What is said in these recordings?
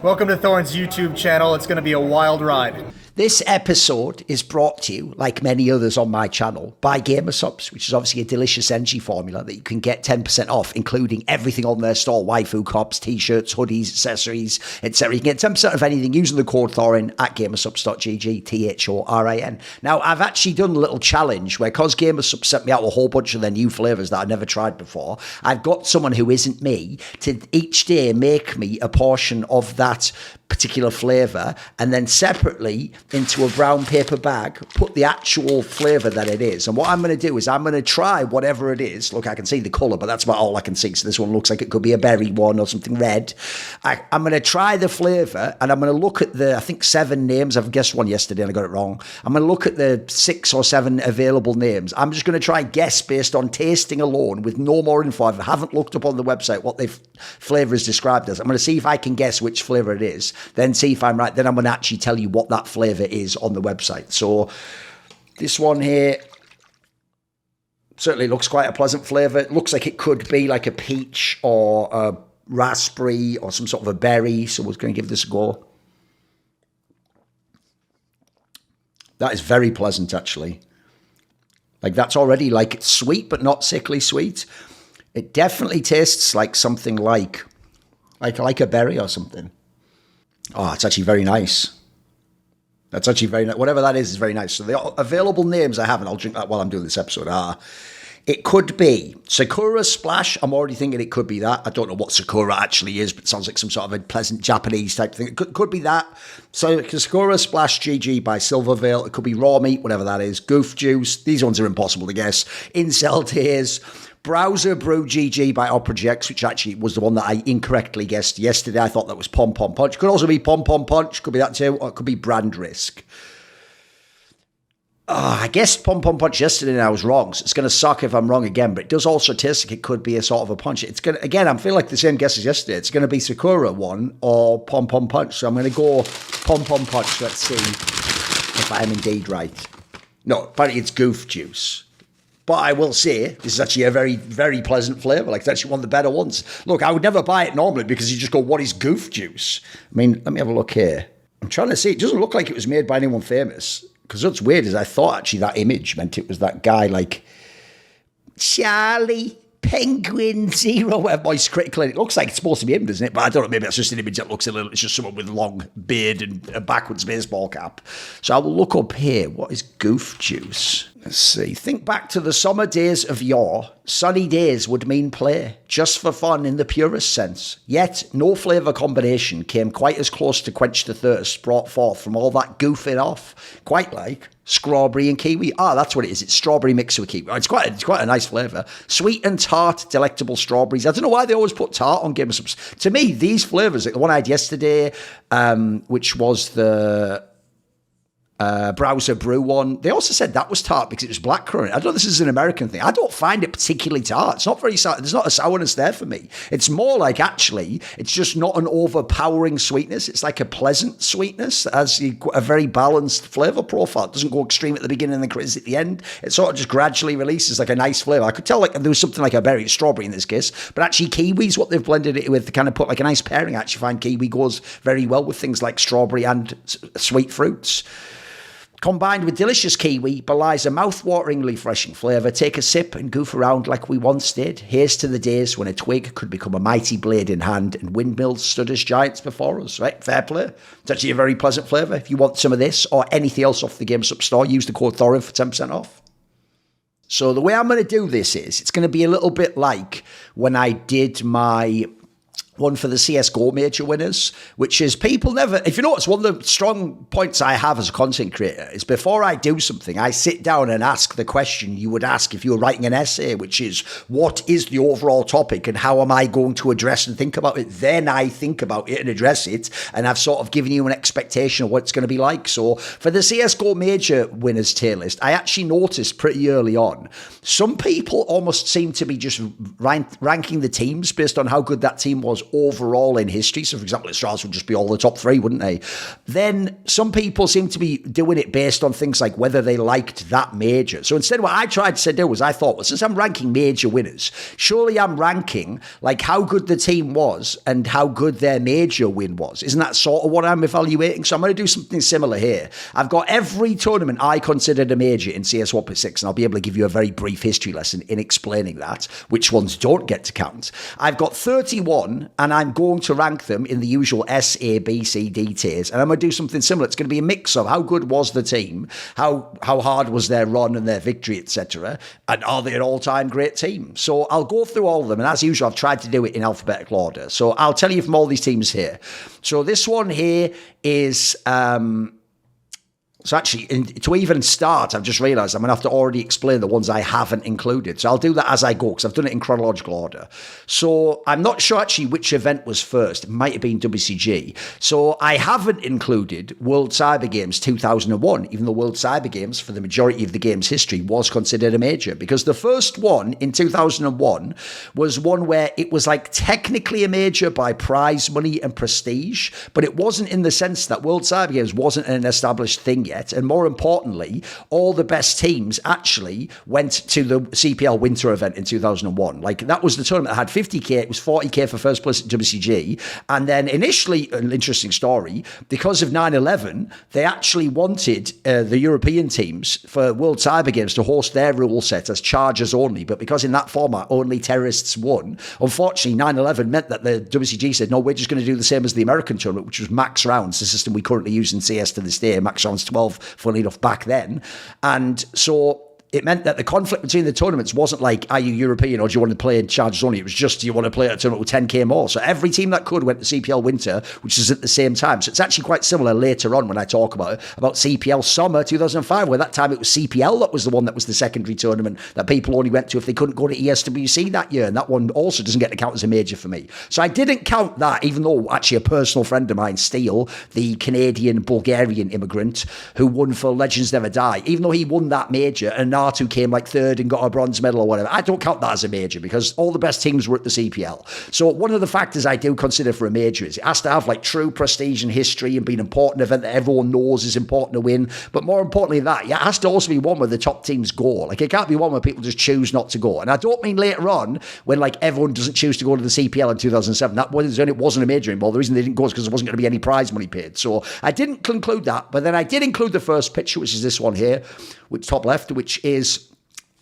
Welcome to Thorin's YouTube channel. It's going to be a wild ride. This episode is brought to you, like many others on my channel, by Supps, which is obviously a delicious energy formula that you can get 10% off, including everything on their store: waifu cups, t-shirts, hoodies, accessories, etc. You can get 10% of anything using the code Thorin at gamersupps.gg, Thorin. Now, I've actually done a little challenge where, because Gamersupps sent me out a whole bunch of their new flavors that I've never tried before, I've got someone who isn't me to each day make me a portion of that particular flavor, and then separately into a brown paper bag put the actual flavor that it is. And what I'm going to do is I'm going to try whatever it is. Look, I can see the color, but that's about all I can see. So this one looks like it could be a berry one or something red. I'm going to try the flavor, and I'm going to look at the, I think 7 names. I've guessed one yesterday and I got it wrong. I'm going to look at the 6 or 7 available names. I'm just going to try guess based on tasting alone with no more info. I haven't looked up on the website what the flavor is described as. I'm going to see if I can guess which flavor it is, then see if I'm right. Then I'm going to actually tell you what that flavor is on the website. So this one here certainly looks quite a pleasant flavor. It looks like it could be like a peach or a raspberry or some sort of a berry. So we're going to give this a go. That is very pleasant, actually. Like, that's already like sweet, but not sickly sweet. It definitely tastes like something like a berry or something. Oh, it's actually very nice. That's actually very nice. Whatever that is very nice. So the available names I have, and I'll drink that while I'm doing this episode, it could be Sakura Splash. I'm already thinking it could be that. I don't know what Sakura actually is, but it sounds like some sort of a pleasant Japanese type thing. It could be that. So Sakura Splash GG by Silvervale. It could be Raw Meat, whatever that is. Goof Juice. These ones are impossible to guess. Incel Tears. Browser Brew GG by Operagex, which actually was the one that I incorrectly guessed yesterday. I thought that was Pom Pom Punch. Could also be Pom Pom Punch. Could be that too. Or it could be Brand Risk. I guessed Pom Pom Punch yesterday and I was wrong. So it's going to suck if I'm wrong again. But it does also taste like it could be a sort of a punch. It's going to, again, I feel like the same guess as yesterday. It's going to be Sakura one or Pom Pom Punch. So I'm going to go Pom Pom Punch. Let's see if I am indeed right. No, apparently it's Goof Juice. But I will say, this is actually a very, very pleasant flavour. Like, it's actually one of the better ones. Look, I would never buy it normally because you just go, what is Goof Juice? I mean, let me have a look here. I'm trying to see. It doesn't look like it was made by anyone famous. Because what's weird is I thought actually that image meant it was that guy like Charlie Penguin Zero, voice critical. It looks like it's supposed to be him, doesn't it? But I don't know. Maybe that's just an image that looks a little. It's just someone with a long beard and a backwards baseball cap. So I will look up here. What is Goof Juice? Let's see. Think back to the summer days of yore. Sunny days would mean play, just for fun in the purest sense. Yet, no flavour combination came quite as close to quench the thirst brought forth from all that goofing off. Quite like strawberry and kiwi. That's what it is. It's strawberry mixed with kiwi. It's quite a nice flavour. Sweet and tart, delectable strawberries. I don't know why they always put tart on Gamersupps. To me, these flavours, like the one I had yesterday, which was the Browser Brew one. They also said that was tart because it was blackcurrant. I don't know if this is an American thing. I don't find it particularly tart. It's not very sour. There's not a sourness there for me. It's more like, actually, it's just not an overpowering sweetness. It's like a pleasant sweetness that has a very balanced flavour profile. It doesn't go extreme at the beginning and then crazy at the end. It sort of just gradually releases like a nice flavour. I could tell like there was something like a berry, strawberry in this case, but actually kiwi's what they've blended it with to kind of put like a nice pairing. I actually find kiwi goes very well with things like strawberry and sweet fruits. Combined with delicious kiwi, belies a mouth-wateringly refreshing flavour. Take a sip and goof around like we once did. Here's to the days when a twig could become a mighty blade in hand and windmills stood as giants before us. Right? Fair play. It's actually a very pleasant flavour. If you want some of this or anything else off the Gamersupps store, use the code Thorin for 10% off. So the way I'm going to do this is, it's going to be a little bit like when I did my one for the CSGO major winners, which is people never, if you notice, one of the strong points I have as a content creator is before I do something, I sit down and ask the question you would ask if you were writing an essay, which is, what is the overall topic and how am I going to address and think about it? Then I think about it and address it, and I've sort of given you an expectation of what it's going to be like. So for the CSGO major winners tier list, I actually noticed pretty early on, some people almost seem to be just ranking the teams based on how good that team was overall in history. So, for example, Australians would just be all the top 3, wouldn't they? Then some people seem to be doing it based on things like whether they liked that major. So instead, what I tried to do was I thought, well, since I'm ranking major winners, surely I'm ranking like how good the team was and how good their major win was. Isn't that sort of what I'm evaluating? So I'm going to do something similar here. I've got every tournament I considered a major in CS 1.6, and I'll be able to give you a very brief history lesson in explaining that, which ones don't get to count. I've got 31, and I'm going to rank them in the usual S, A, B, C, D tiers, and I'm going to do something similar. It's going to be a mix of how good was the team, how hard was their run and their victory, etc., and are they an all-time great team? So I'll go through all of them, and as usual, I've tried to do it in alphabetical order. So I'll tell you from all these teams here. So this one here is... So actually, to even start, I've just realised I'm going to have to already explain the ones I haven't included. So I'll do that as I go, because I've done it in chronological order. So I'm not sure actually which event was first. It might have been WCG. So I haven't included World Cyber Games 2001, even though World Cyber Games, for the majority of the game's history, was considered a major. Because the first one in 2001 was one where it was like technically a major by prize money and prestige, but it wasn't in the sense that World Cyber Games wasn't an established thing yet. And more importantly, all the best teams actually went to the CPL Winter event in 2001. Like, that was the tournament that had 50k. It was 40k for first place at WCG. And then initially, an interesting story, because of 9/11, they actually wanted the European teams for World Cyber Games to host their rule set as chargers only. But because in that format, only terrorists won, unfortunately, 9/11 meant that the WCG said, no, we're just going to do the same as the American tournament, which was max rounds, the system we currently use in CS to this day, max rounds 12, funnily enough, back then. And so it meant that the conflict between the tournaments wasn't like, are you European or do you want to play in charges only? It was just, do you want to play at a tournament with 10k more? So every team that could went to CPL Winter, which is at the same time. So it's actually quite similar later on when I talk about CPL Summer 2005, where that time it was CPL that was the one that was the secondary tournament that people only went to if they couldn't go to ESWC that year. And that one also doesn't get to count as a major for me. So I didn't count that, even though actually a personal friend of mine, Steele, the Canadian Bulgarian immigrant who won for Legends Never Die, even though he won that major and Natu came like third and got a bronze medal or whatever, I don't count that as a major because all the best teams were at the CPL. So one of the factors I do consider for a major is it has to have like true prestige and history and be an important event that everyone knows is important to win. But more importantly than that, it has to also be one where the top teams go. Like, it can't be one where people just choose not to go. And I don't mean later on when like everyone doesn't choose to go to the CPL in 2007. That was when it wasn't a major anymore. The reason they didn't go is because there wasn't going to be any prize money paid. So I didn't conclude that, but then I did include the first picture, which is this one here, which top left, which is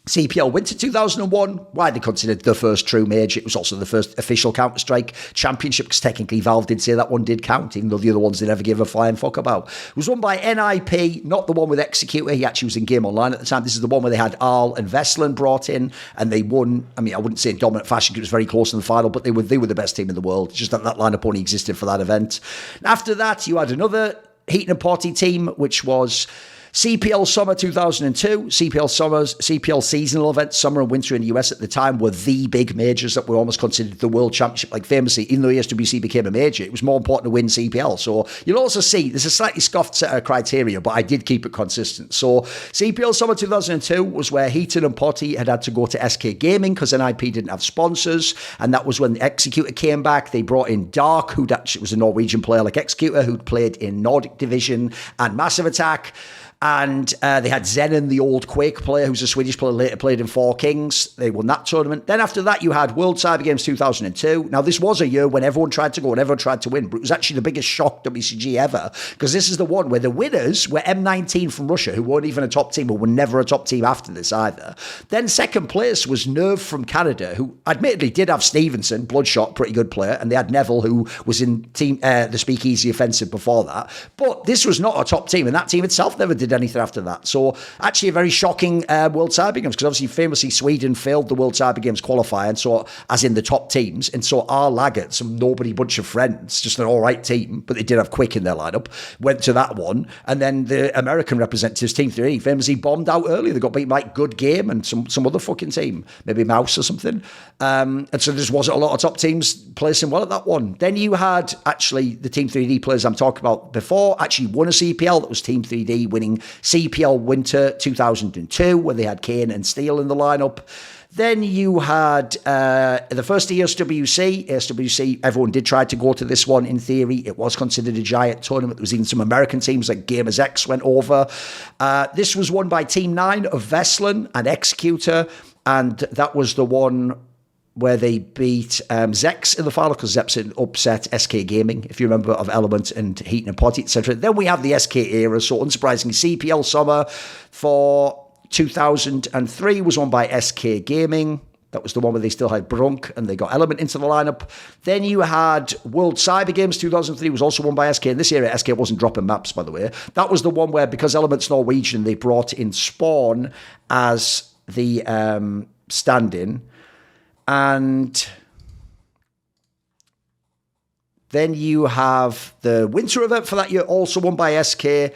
CPL Winter 2001, widely considered the first true major. It was also the first official Counter-Strike championship, because technically Valve did say that one did count, even though the other ones they never gave a flying fuck about. It was won by NIP, not the one with Executor. He actually was in Game Online at the time. This is the one where they had Arl and Vestlin brought in, and they won. I mean, I wouldn't say in dominant fashion because it was very close in the final, but they were the best team in the world. Just that lineup only existed for that event. After that, you had another Heaton and Potty team, which was CPL Summer 2002, CPL seasonal events, summer and winter in the US at the time were the big majors that were almost considered the world championship. Like, famously, even though ESWC became a major, it was more important to win CPL. So you'll also see there's a slightly scoffed set of criteria, but I did keep it consistent. So CPL Summer 2002 was where Heaton and Potty had to go to SK Gaming because NIP didn't have sponsors. And that was when the Executor came back. They brought in Dark, who actually was a Norwegian player like Executor, who'd played in Nordic Division and Massive Attack. And they had Zenon, the old Quake player, who's a Swedish player, later played in Four Kings. They won that tournament. Then after that, you had World Cyber Games 2002. Now, this was a year when everyone tried to go and everyone tried to win, but it was actually the biggest shock WCG ever, because this is the one where the winners were M19 from Russia, who weren't even a top team, or were never a top team after this either. Then second place was Nerve from Canada, who admittedly did have Stevenson, Bloodshot, pretty good player, and they had Neville, who was in team the Speakeasy Offensive before that. But this was not a top team, and that team itself never did anything after that. So actually a very shocking World Cyber Games, because obviously famously Sweden failed the World Cyber Games qualifier, and so as in the top teams, and so our Laggett, some nobody bunch of friends, just an all right team, but they did have Quick in their lineup, went to that one, and then the American representatives, Team 3 famously bombed out early. They got beaten by Good Game and some other fucking team, maybe Mouse or something, and so there just wasn't a lot of top teams placing well at that one. Then you had actually the Team 3D players I'm talking about before actually won a CPL. That was Team 3D winning beating CPL Winter 2002, where they had Kane and Steele in the lineup. Then you had the first ESWC. ESWC, everyone did try to go to this one in theory. It was considered a giant tournament. There was even some American teams like Gamers X went over. This was won by Team 9 of Veslan and Executor, and that was the one where they beat Zex in the final because Zex upset SK Gaming, if you remember, of Element and Heat and Potty, etc. Then we have the SK era, so unsurprisingly, CPL Summer for 2003 was won by SK Gaming. That was the one where they still had Brunk and they got Element into the lineup. Then you had World Cyber Games 2003 was also won by SK. In this area, SK wasn't dropping maps, by the way. That was the one where, because Element's Norwegian, they brought in Spawn as the stand-in. And then you have the winter event for that year, also won by SK.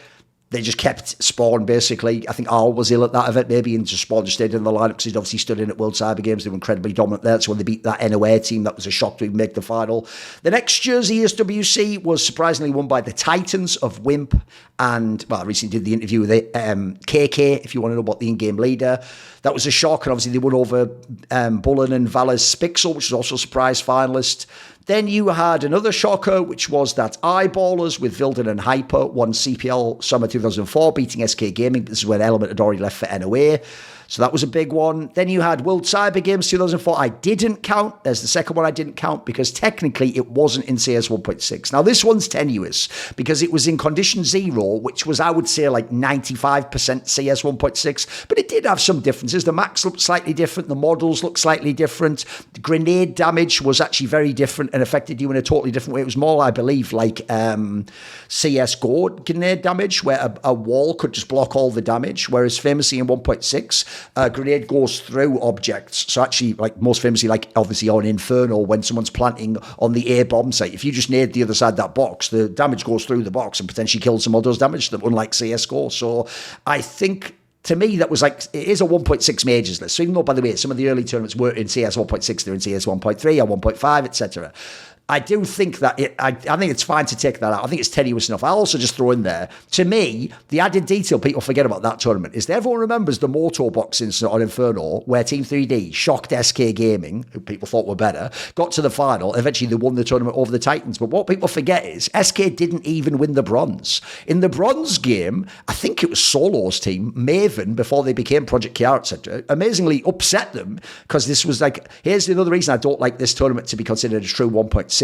They just kept Spawn, basically. I think Al was ill at that event, maybe, and just Spawn just stayed in the lineup because he'd obviously stood in at World Cyber Games. They were incredibly dominant there. So when they beat that NOA team, that was a shock to even make the final. The next year's ESWC was surprisingly won by the Titans of Wimp. And, well, I recently did the interview with KK, if you want to know about the in-game leader. That was a shock, and obviously they won over Bullen and Valor's Spixel, which was also a surprise finalist. Then you had another shocker, which was that Eyeballers with Vilden and Hyper won CPL Summer 2004, beating SK Gaming. This is when Element had already left for NOA. So that was a big one. Then you had World Cyber Games 2004. I didn't count. There's the second one I didn't count because technically it wasn't in CS 1.6. Now this one's tenuous because it was in Condition 0, which was, I would say, like 95% CS 1.6. But it did have some differences. The max looked slightly different. The models looked slightly different. The grenade damage was actually very different and affected you in a totally different way. It was more, I believe, like CSGO grenade damage, where a wall could just block all the damage, whereas famously in 1.6, grenade goes through objects. So actually, like most famously, like obviously on Inferno, when someone's planting on the A bomb site, if you just nade the other side of that box, the damage goes through the box and potentially kills some or does damage to them, unlike CSGO. So I think, to me, that was like, it is a 1.6 majors list. So even though, by the way, some of the early tournaments were in CS 1.6, they're in CS 1.3 or 1.5, etc. I do think that I think it's fine to take that out. I think it's tenuous enough. I'll also just throw in there, to me, the added detail people forget about that tournament is that everyone remembers the Moto box incident on Inferno, where Team 3D shocked SK Gaming, who people thought were better, got to the final. Eventually, they won the tournament over the Titans. But what people forget is SK didn't even win the bronze. In the bronze game, I think it was Solo's team, Maven, before they became Project KR, etc., amazingly upset them because this was like, here's another reason I don't like this tournament to be considered a true 1.6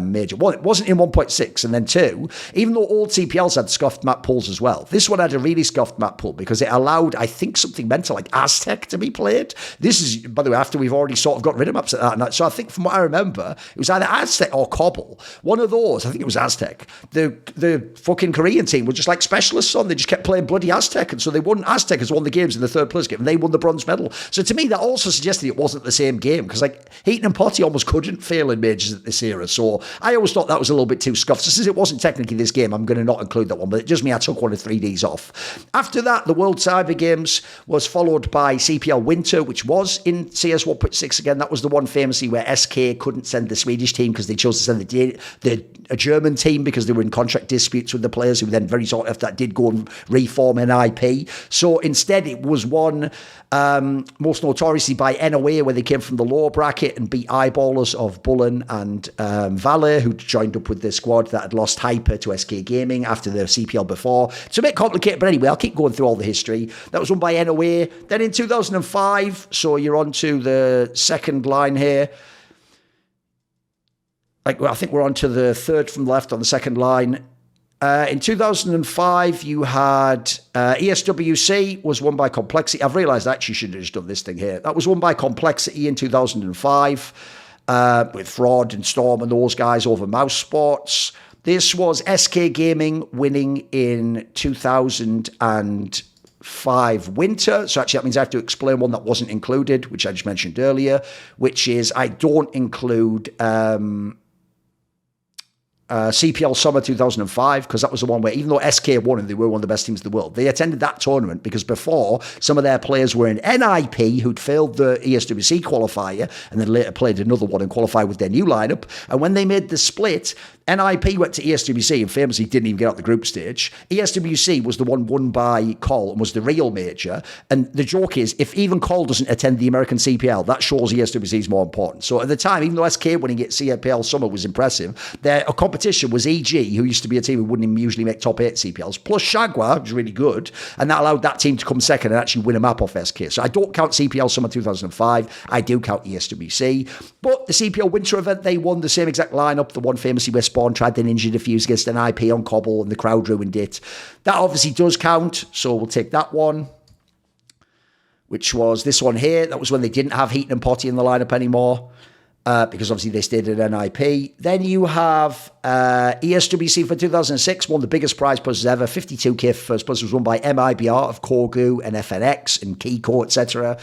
major. One, it wasn't in 1.6, and then two, even though old CPLs had scuffed map pools as well, this one had a really scuffed map pool because it allowed, I think, something mental like Aztec to be played. This is, by the way, after we've already sort of got rid of maps at that night. So I think from what I remember, it was either Aztec or Cobble. One of those, I think it was Aztec. The fucking Korean team were just like specialists on. They just kept playing bloody Aztec, and so they won. Aztec has won the games in the third place game, and they won the bronze medal. So to me, that also suggested it wasn't the same game because like Heaton and Potty almost couldn't fail in majors at this era. So I always thought that was a little bit too scuffed. So since it wasn't technically this game, I'm going to not include that one, but it just means I took one of 3Ds off. After that, the World Cyber Games was followed by CPL Winter, which was in CS 1.6 again. That was the one famously where SK couldn't send the Swedish team because they chose to send a German team because they were in contract disputes with the players, who then very sort of that did go and reform an IP. So instead, it was won most notoriously by NOA, where they came from the lower bracket and beat Eyeballers of Bullen and Valle, who joined up with the squad that had lost Hyper to SK Gaming after the CPL before. It's a bit complicated, but anyway, I'll keep going through all the history. That was won by NOA. Then in 2005, so you're on to the second line here. I think we're on to the third from the left on the second line. In 2005, you had ESWC was won by Complexity. I've realised I actually should have just done this thing here. That was won by Complexity in 2005 with Fraud and Storm and those guys over Mouse Sports. This was SK Gaming winning in 2005 winter. So actually that means I have to explain one that wasn't included, which I just mentioned earlier, which is I don't include CPL Summer 2005, because that was the one where, even though SK won and they were one of the best teams in the world, they attended that tournament because before, some of their players were in NIP who'd failed the ESWC qualifier and then later played another one and qualified with their new lineup. And when they made the split, NIP went to ESWC and famously didn't even get out the group stage. ESWC was the one won by Col and was the real major. And the joke is, if even Col doesn't attend the American CPL, that shows ESWC is more important. So at the time, even though SK winning at CPL Summer was impressive, their competition was EG, who used to be a team who wouldn't even usually make top 8 CPLs, plus Shagwa, which was really good, and that allowed that team to come second and actually win a map off SK. So I don't count CPL Summer 2005, I do count ESWC. But the CPL Winter event, they won the same exact lineup, the one famously where Spawn tried then ninja defuse against an IP on Cobble and the crowd ruined it. That obviously does count, so we'll take that one, which was this one here. That was when they didn't have Heaton and Potty in the lineup anymore. Because obviously they stayed at NIP. Then you have ESWC for 2006, one of the biggest prize prizes ever, 52k for first place, was won by MIBR of Korgu and FNX and Kiko, etc.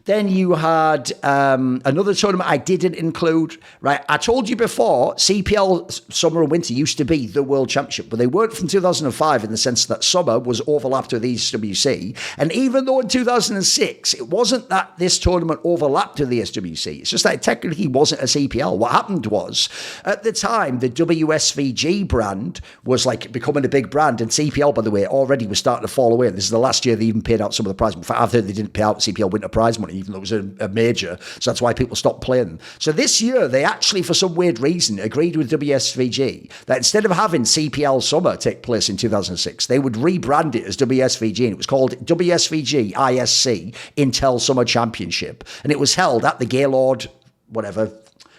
Then you had another tournament I didn't include, right? I told you before, CPL Summer and Winter used to be the World Championship, but they weren't from 2005 in the sense that Summer was overlapped with ESWC. And even though in 2006, it wasn't that this tournament overlapped with the ESWC, it's just that it technically wasn't a CPL. What happened was, at the time, the WSVG brand was like becoming a big brand, and CPL, by the way, already was starting to fall away. This is the last year they even paid out some of the prize money. In fact, I've heard they didn't pay out CPL Winter prize money, even though it was a major. So that's why people stopped playing them. So this year, they actually, for some weird reason, agreed with WSVG that instead of having CPL Summer take place in 2006, they would rebrand it as WSVG, and it was called WSVG ISC Intel Summer Championship. And it was held at the Gaylord, whatever,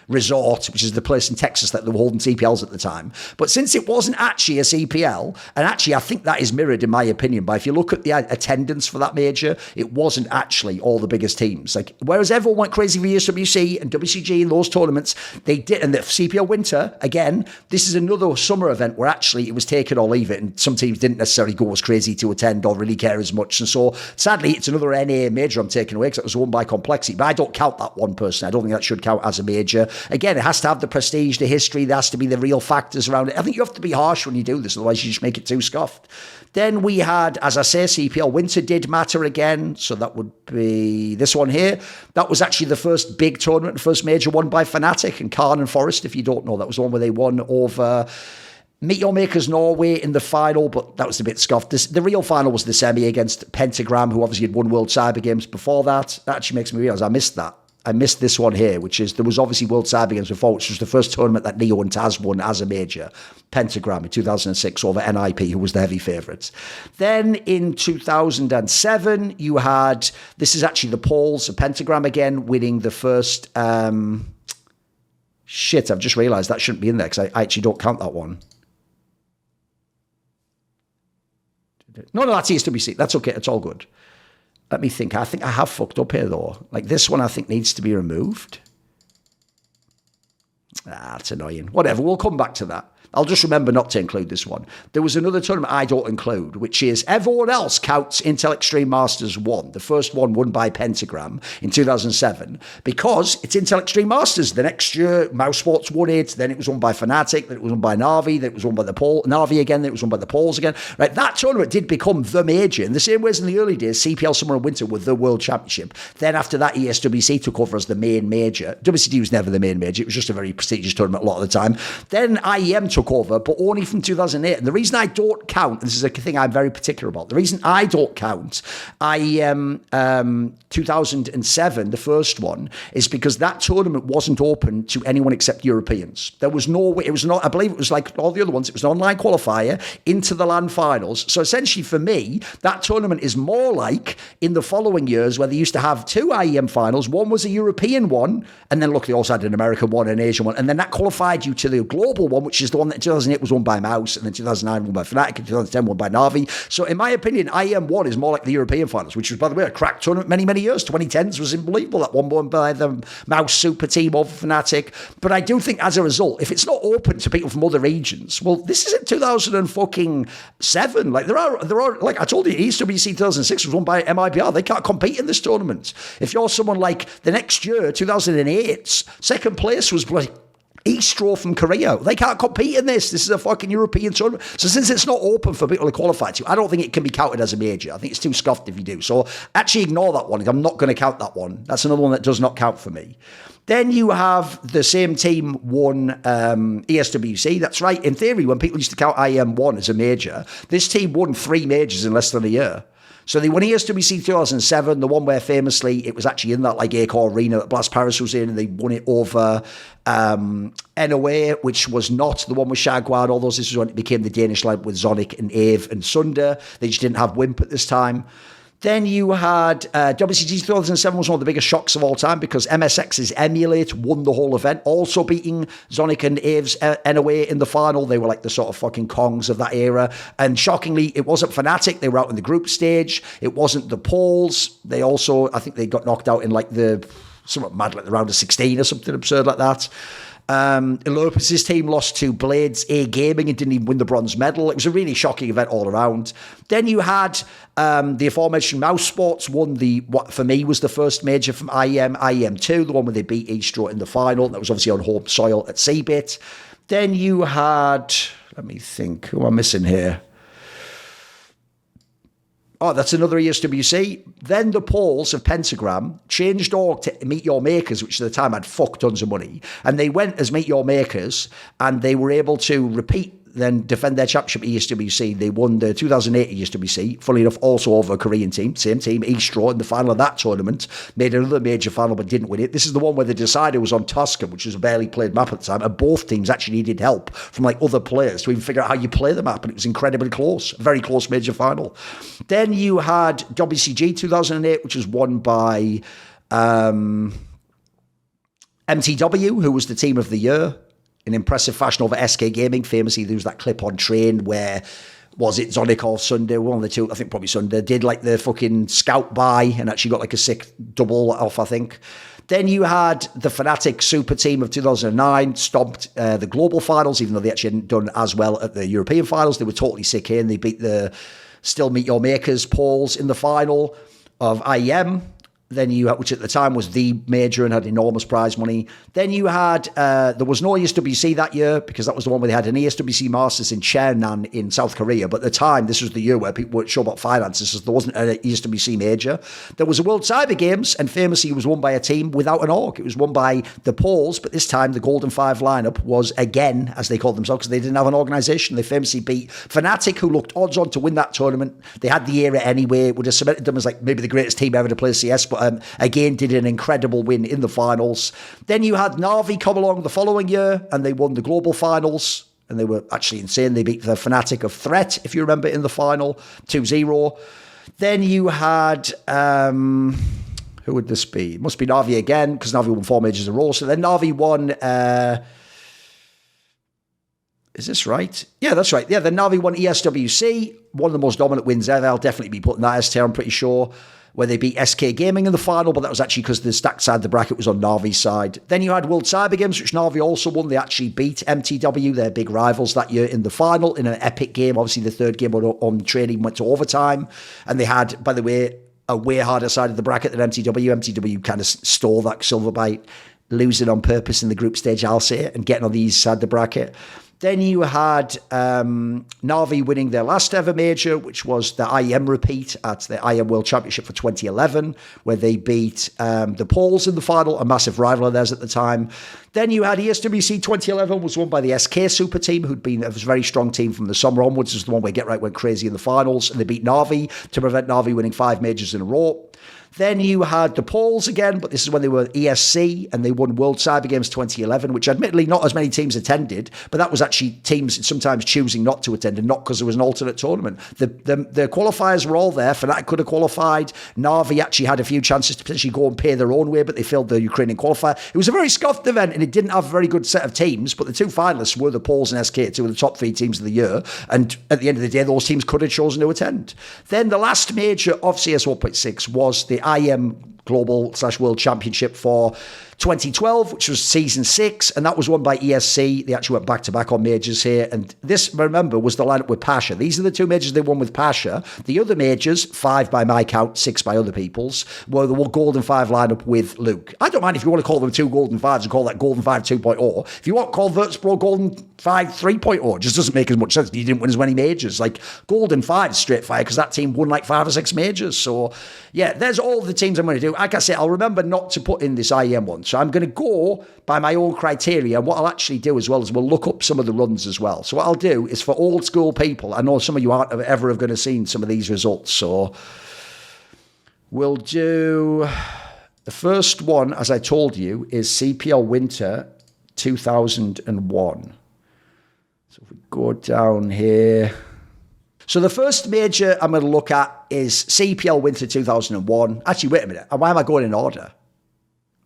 Resort, which is the place in Texas that they were holding CPLs at the time. But since it wasn't actually a CPL, and actually I think that is mirrored in my opinion, but if you look at the attendance for that major, it wasn't actually all the biggest teams. Like, whereas everyone went crazy for ESWC and WCG in those tournaments, they did. And the CPL Winter, again, this is another summer event where actually it was take it or leave it, and some teams didn't necessarily go as crazy to attend or really care as much. And so sadly, it's another NA major I'm taking away because it was won by Complexity, but I don't count that one personally. I don't think that should count as a major. Again, it has to have the prestige, the history, there has to be the real factors around it. I think you have to be harsh when you do this, otherwise you just make it too scuffed. Then we had, as I say, CPL Winter did matter again, so that would be this one here. That was actually the first big tournament, the first major won by Fnatic and Karn and Forest, if you don't know. That was the one where they won over Meteor Makers Norway in the final, but that was a bit scuffed. The real final was the semi against Pentagram, who obviously had won World Cyber Games before that. That actually makes me realise I missed that. I missed this one here, which is, there was obviously World Cyber Games before, which was the first tournament that Neo and Taz won as a major. Pentagram in 2006 over NIP, who was the heavy favourites. Then in 2007, you had, this is actually the Pauls, Pentagram again, winning the first, shit, I've just realised that shouldn't be in there because I actually don't count that one. No, that's ESWC. That's okay. It's all good. Let me think. I think I have fucked up here, though. Like, this one I think needs to be removed. That's annoying. Whatever, we'll come back to that. I'll just remember not to include this one. There was another tournament I don't include, which is everyone else counts Intel Extreme Masters 1, the first one won by Pentagram in 2007, because it's Intel Extreme Masters. The next year, Mouse Sports won it, then it was won by Fnatic, then it was won by Na'Vi, then it was won by the Na'Vi again, then it was won by the Pauls again. Right, that tournament did become the major, in the same way as in the early days, CPL Summer and Winter were the World Championship. Then after that, ESWC took over as the main major. WCD was never the main major, it was just a very prestigious tournament a lot of the time. Then IEM took over, but only from 2008. And the reason I don't count, this is a thing I'm very particular about, the reason I don't count IEM 2007, the first one, is because that tournament wasn't open to anyone except Europeans. There was no way, it was not, I believe it was like all the other ones, it was an online qualifier into the LAN finals. So essentially for me, that tournament is more like in the following years where they used to have two IEM finals. One was a European one, and then look, they also had an American one, an Asian one, and then that qualified you to the global one, which is the one that in 2008 was won by Mouse, and then 2009 won by Fnatic, and 2010 won by Na'Vi. So in my opinion, IEM 1 is more like the European finals, which was, by the way, a crack tournament many years. 2010s was unbelievable. That one won by the Mouse super team over Fnatic. But I do think as a result, if it's not open to people from other regions, well, this is in 2007. Like there are, like I told you, ESWC 2006 was won by MIBR. They can't compete in this tournament. If you're someone like the next year, 2008, second place was bloody Eastro from Korea. They can't compete in this. This is a fucking European tournament. So since it's not open for people to qualify to, I don't think it can be counted as a major. I think it's too scuffed if you do. So actually ignore that one. I'm not going to count that one. That's another one that does not count for me. Then you have the same team won ESWC. That's right. In theory, when people used to count IM1 as a major, this team won 3 majors in less than a year. So they won ESWC 2007, the one where famously it was actually in that like Acor arena that Blast Paris was in, and they won it over NOA, which was not the one with Shagwad and all those. This was when it became the Danish line with Zonic and Ave and Sunder. They just didn't have Wimp at this time. Then you had WCG 2007 was one of the biggest shocks of all time because MSX's Emulate won the whole event, also beating Zonic and Ave's NOA in the final. They were like the sort of fucking Kongs of that era. And shockingly, it wasn't Fnatic. They were out in the group stage. It wasn't the Poles. They also, I think they got knocked out in like somewhat mad, like the round of 16 or something absurd like that. Lopez's team lost to Blades A Gaming and didn't even win the bronze medal. It was a really shocking event all around. Then you had the aforementioned Mouse Sports won what for me was the first major from IEM2, the one where they beat Eastro in the final. That was obviously on home soil at Seabit. Then you had, let me think, who am I missing here? Oh, that's another ESWC. Then the Poles of Pentagram changed org to Meet Your Makers, which at the time had fuck tons of money. And they went as Meet Your Makers, and they were able to repeat, then defend their championship at ESWC. They won the 2008 ESWC, funnily enough, also over a Korean team, same team, Eastro, in the final of that tournament. Made another major final, but didn't win it. This is the one where the decider was on Tuscan, which was a barely played map at the time, and both teams actually needed help from like other players to even figure out how you play the map, and it was incredibly close, a very close major final. Then you had WCG 2008, which was won by MTW, who was the team of the year. In impressive fashion over SK Gaming. Famously, there was that clip on Train where, was it Zonic or Sunday? One of the two, I think probably Sunday, did like the fucking scout buy and actually got like a sick double off, I think. Then you had the Fnatic Super Team of 2009 stomped the global finals, even though they actually hadn't done as well at the European finals. They were totally sick here, and they beat the still Meet Your Makers Poles in the final of IEM. Then you had, which at the time was the major and had enormous prize money. Then you had, there was no ESWC that year because that was the one where they had an ESWC Masters in Cheonan in South Korea. But at the time, this was the year where people weren't sure about finances, so there wasn't an ESWC major. There was a World Cyber Games, and famously it was won by a team without an org. It was won by the Poles, but this time the Golden Five lineup was again, as they called themselves, because they didn't have an organisation. They famously beat Fnatic, who looked odds on to win that tournament. They had the era anyway. It would have cemented them as like maybe the greatest team ever to play CS, but again did an incredible win in the finals. Then you had Na'Vi come along the following year, and they won the global finals, and they were actually insane. They beat the Fnatic of Threat, if you remember, in the final, 2-0. Then you had, who would this be? It must be Na'Vi again, because Na'Vi won 4 majors in a row. So then Na'Vi won, is this right? Yeah, that's right. Yeah, then Na'Vi won ESWC, one of the most dominant wins ever. I'll definitely be putting that as tier, I'm pretty sure, where they beat SK Gaming in the final, but that was actually because the stacked side of the bracket was on Na'Vi's side. Then you had World Cyber Games, which Na'Vi also won. They actually beat MTW, their big rivals, that year in the final in an epic game. Obviously, the third game on training went to overtime, and they had, by the way, a way harder side of the bracket than MTW. MTW kind of stole that silver by losing on purpose in the group stage, I'll say it, and getting on the easy side of the bracket. Then you had Na'Vi winning their last ever major, which was the IEM repeat at the IEM World Championship for 2011, where they beat the Poles in the final, a massive rival of theirs at the time. Then you had ESWC 2011, was won by the SK Super Team, who'd been a very strong team from the summer onwards. It was the one where Get Right went crazy in the finals, and they beat Na'Vi to prevent Na'Vi winning 5 majors in a row. Then you had the Poles again, but this is when they were ESC, and they won World Cyber Games 2011, which admittedly not as many teams attended, but that was actually teams sometimes choosing not to attend, and not because there was an alternate tournament. The qualifiers were all there. Fnatic could have qualified. Na'Vi actually had a few chances to potentially go and pay their own way, but they failed the Ukrainian qualifier. It was a very scuffed event, and it didn't have a very good set of teams, but the 2 finalists were the Poles and SK, 2 of the top 3 teams of the year, and at the end of the day, those teams could have chosen to attend. Then the last major of CS 1.6 was the IEM Global/World Championship for 2012, which was season 6, and that was won by ESC. They actually went back-to-back on majors here. And this, remember, was the lineup with Pasha. These are the 2 majors they won with Pasha. The other majors, 5 by my count, 6 by other people's, were the Golden 5 lineup with Luke. I don't mind if you want to call them 2 Golden 5s and call that Golden 5 2.0. If you want to call Virtus.pro Golden 5 3.0, it just doesn't make as much sense. You didn't win as many majors. Like, Golden 5 is straight fire because that team won like 5 or 6 majors. So, yeah, there's all the teams I'm going to do. Like I say, I'll remember not to put in this IEM one. So I'm going to go by my own criteria. And what I'll actually do as well is we'll look up some of the runs as well. So what I'll do is for old school people, I know some of you aren't ever going to have seen some of these results. So we'll do the first one, as I told you, is CPL Winter 2001. So if we go down here. So the first major I'm going to look at is CPL Winter 2001. Actually, wait a minute. Why am I going in order?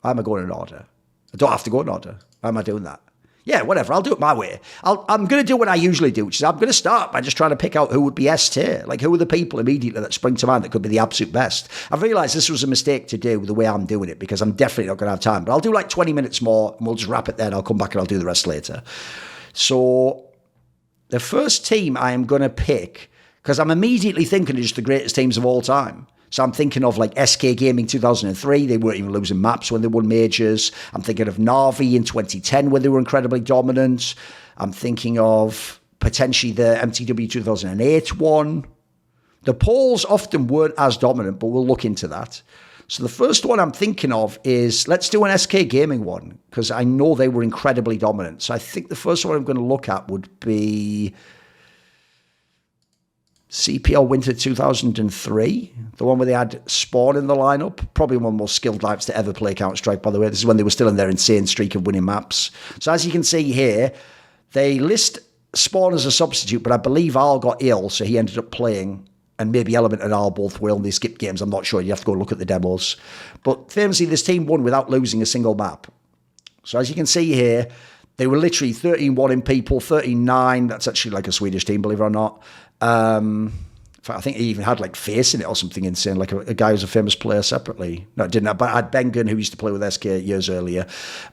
Why am I going in order? I don't have to go in order. Why am I doing that? Yeah, whatever. I'll do it my way. I'm going to do what I usually do, which is I'm going to start by just trying to pick out who would be S tier. Like, who are the people immediately that spring to mind that could be the absolute best? I've realised this was a mistake to do the way I'm doing it because I'm definitely not going to have time. But I'll do like 20 minutes more and we'll just wrap it there and I'll come back and I'll do the rest later. So the first team I am going to pick, because I'm immediately thinking of just the greatest teams of all time. So I'm thinking of like SK Gaming 2003. They weren't even losing maps when they won majors. I'm thinking of Na'Vi in 2010 when they were incredibly dominant. I'm thinking of potentially the MTW 2008 one. The Poles often weren't as dominant, but we'll look into that. So the first one I'm thinking of is, let's do an SK Gaming one, because I know they were incredibly dominant. So I think the first one I'm going to look at would be CPL Winter 2003, the one where they had Spawn in the lineup. Probably one of the most skilled lineups to ever play Counter-Strike, by the way. This is when they were still in their insane streak of winning maps. So as you can see here, they list Spawn as a substitute, but I believe Al got ill, so he ended up playing, and maybe Element and Al both will, and they skipped games. I'm not sure. You have to go look at the demos. But famously, this team won without losing a single map. So as you can see here, they were literally 13-1 in people, 13-9. That's actually like a Swedish team, believe it or not. In fact, I think he even had like Face in it or something insane, like a guy who's a famous player separately. No, it didn't. But I had Bengen, who used to play with SK years earlier.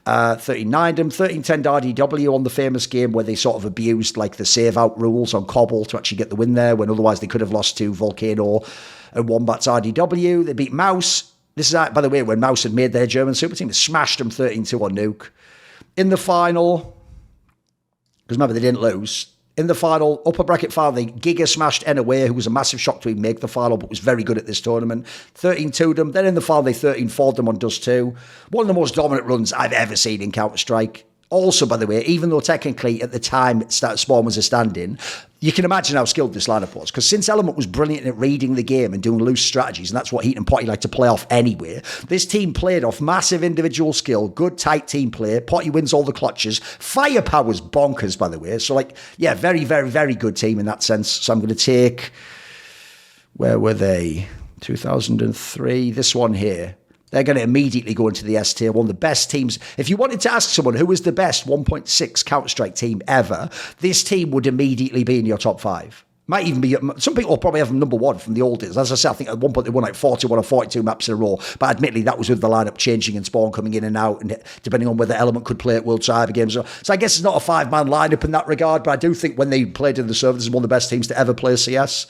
39 them, 13-10 RDW on the famous game where they sort of abused like the save-out rules on Cobble to actually get the win there, when otherwise they could have lost to Volcano and Wombats RDW. They beat Mouse. This is, by the way, when Mouse had made their German super team. They smashed them 13-2 on Nuke. In the final, because remember, they didn't lose. In the final, upper bracket final, they Giga smashed Enaway, who was a massive shock to even make the final, but was very good at this tournament. 13-2 them. Then in the final, they 13-4 them on Dust 2. One of the most dominant runs I've ever seen in Counter-Strike. Also, by the way, even though technically at the time Spawn was a stand-in, you can imagine how skilled this lineup was. Because since Element was brilliant at reading the game and doing loose strategies, and that's what Heat and Potty like to play off anyway, this team played off massive individual skill, good tight team play. Potty wins all the clutches. Firepower's bonkers, by the way. So, like, yeah, very, very, very good team in that sense. So I'm going to take, where were they? 2003, this one here. They're going to immediately go into the S tier, one of the best teams. If you wanted to ask someone who was the best 1.6 Counter-Strike team ever, this team would immediately be in your top 5. Might even be, some people will probably have them number 1 from the old days. As I said, I think at one point they won like 41 or 42 maps in a row. But admittedly, that was with the lineup changing and Spawn coming in and out, and depending on whether Element could play at World Cyber Games. So I guess it's not a 5-man lineup in that regard, but I do think when they played in the server, this is one of the best teams to ever play CS.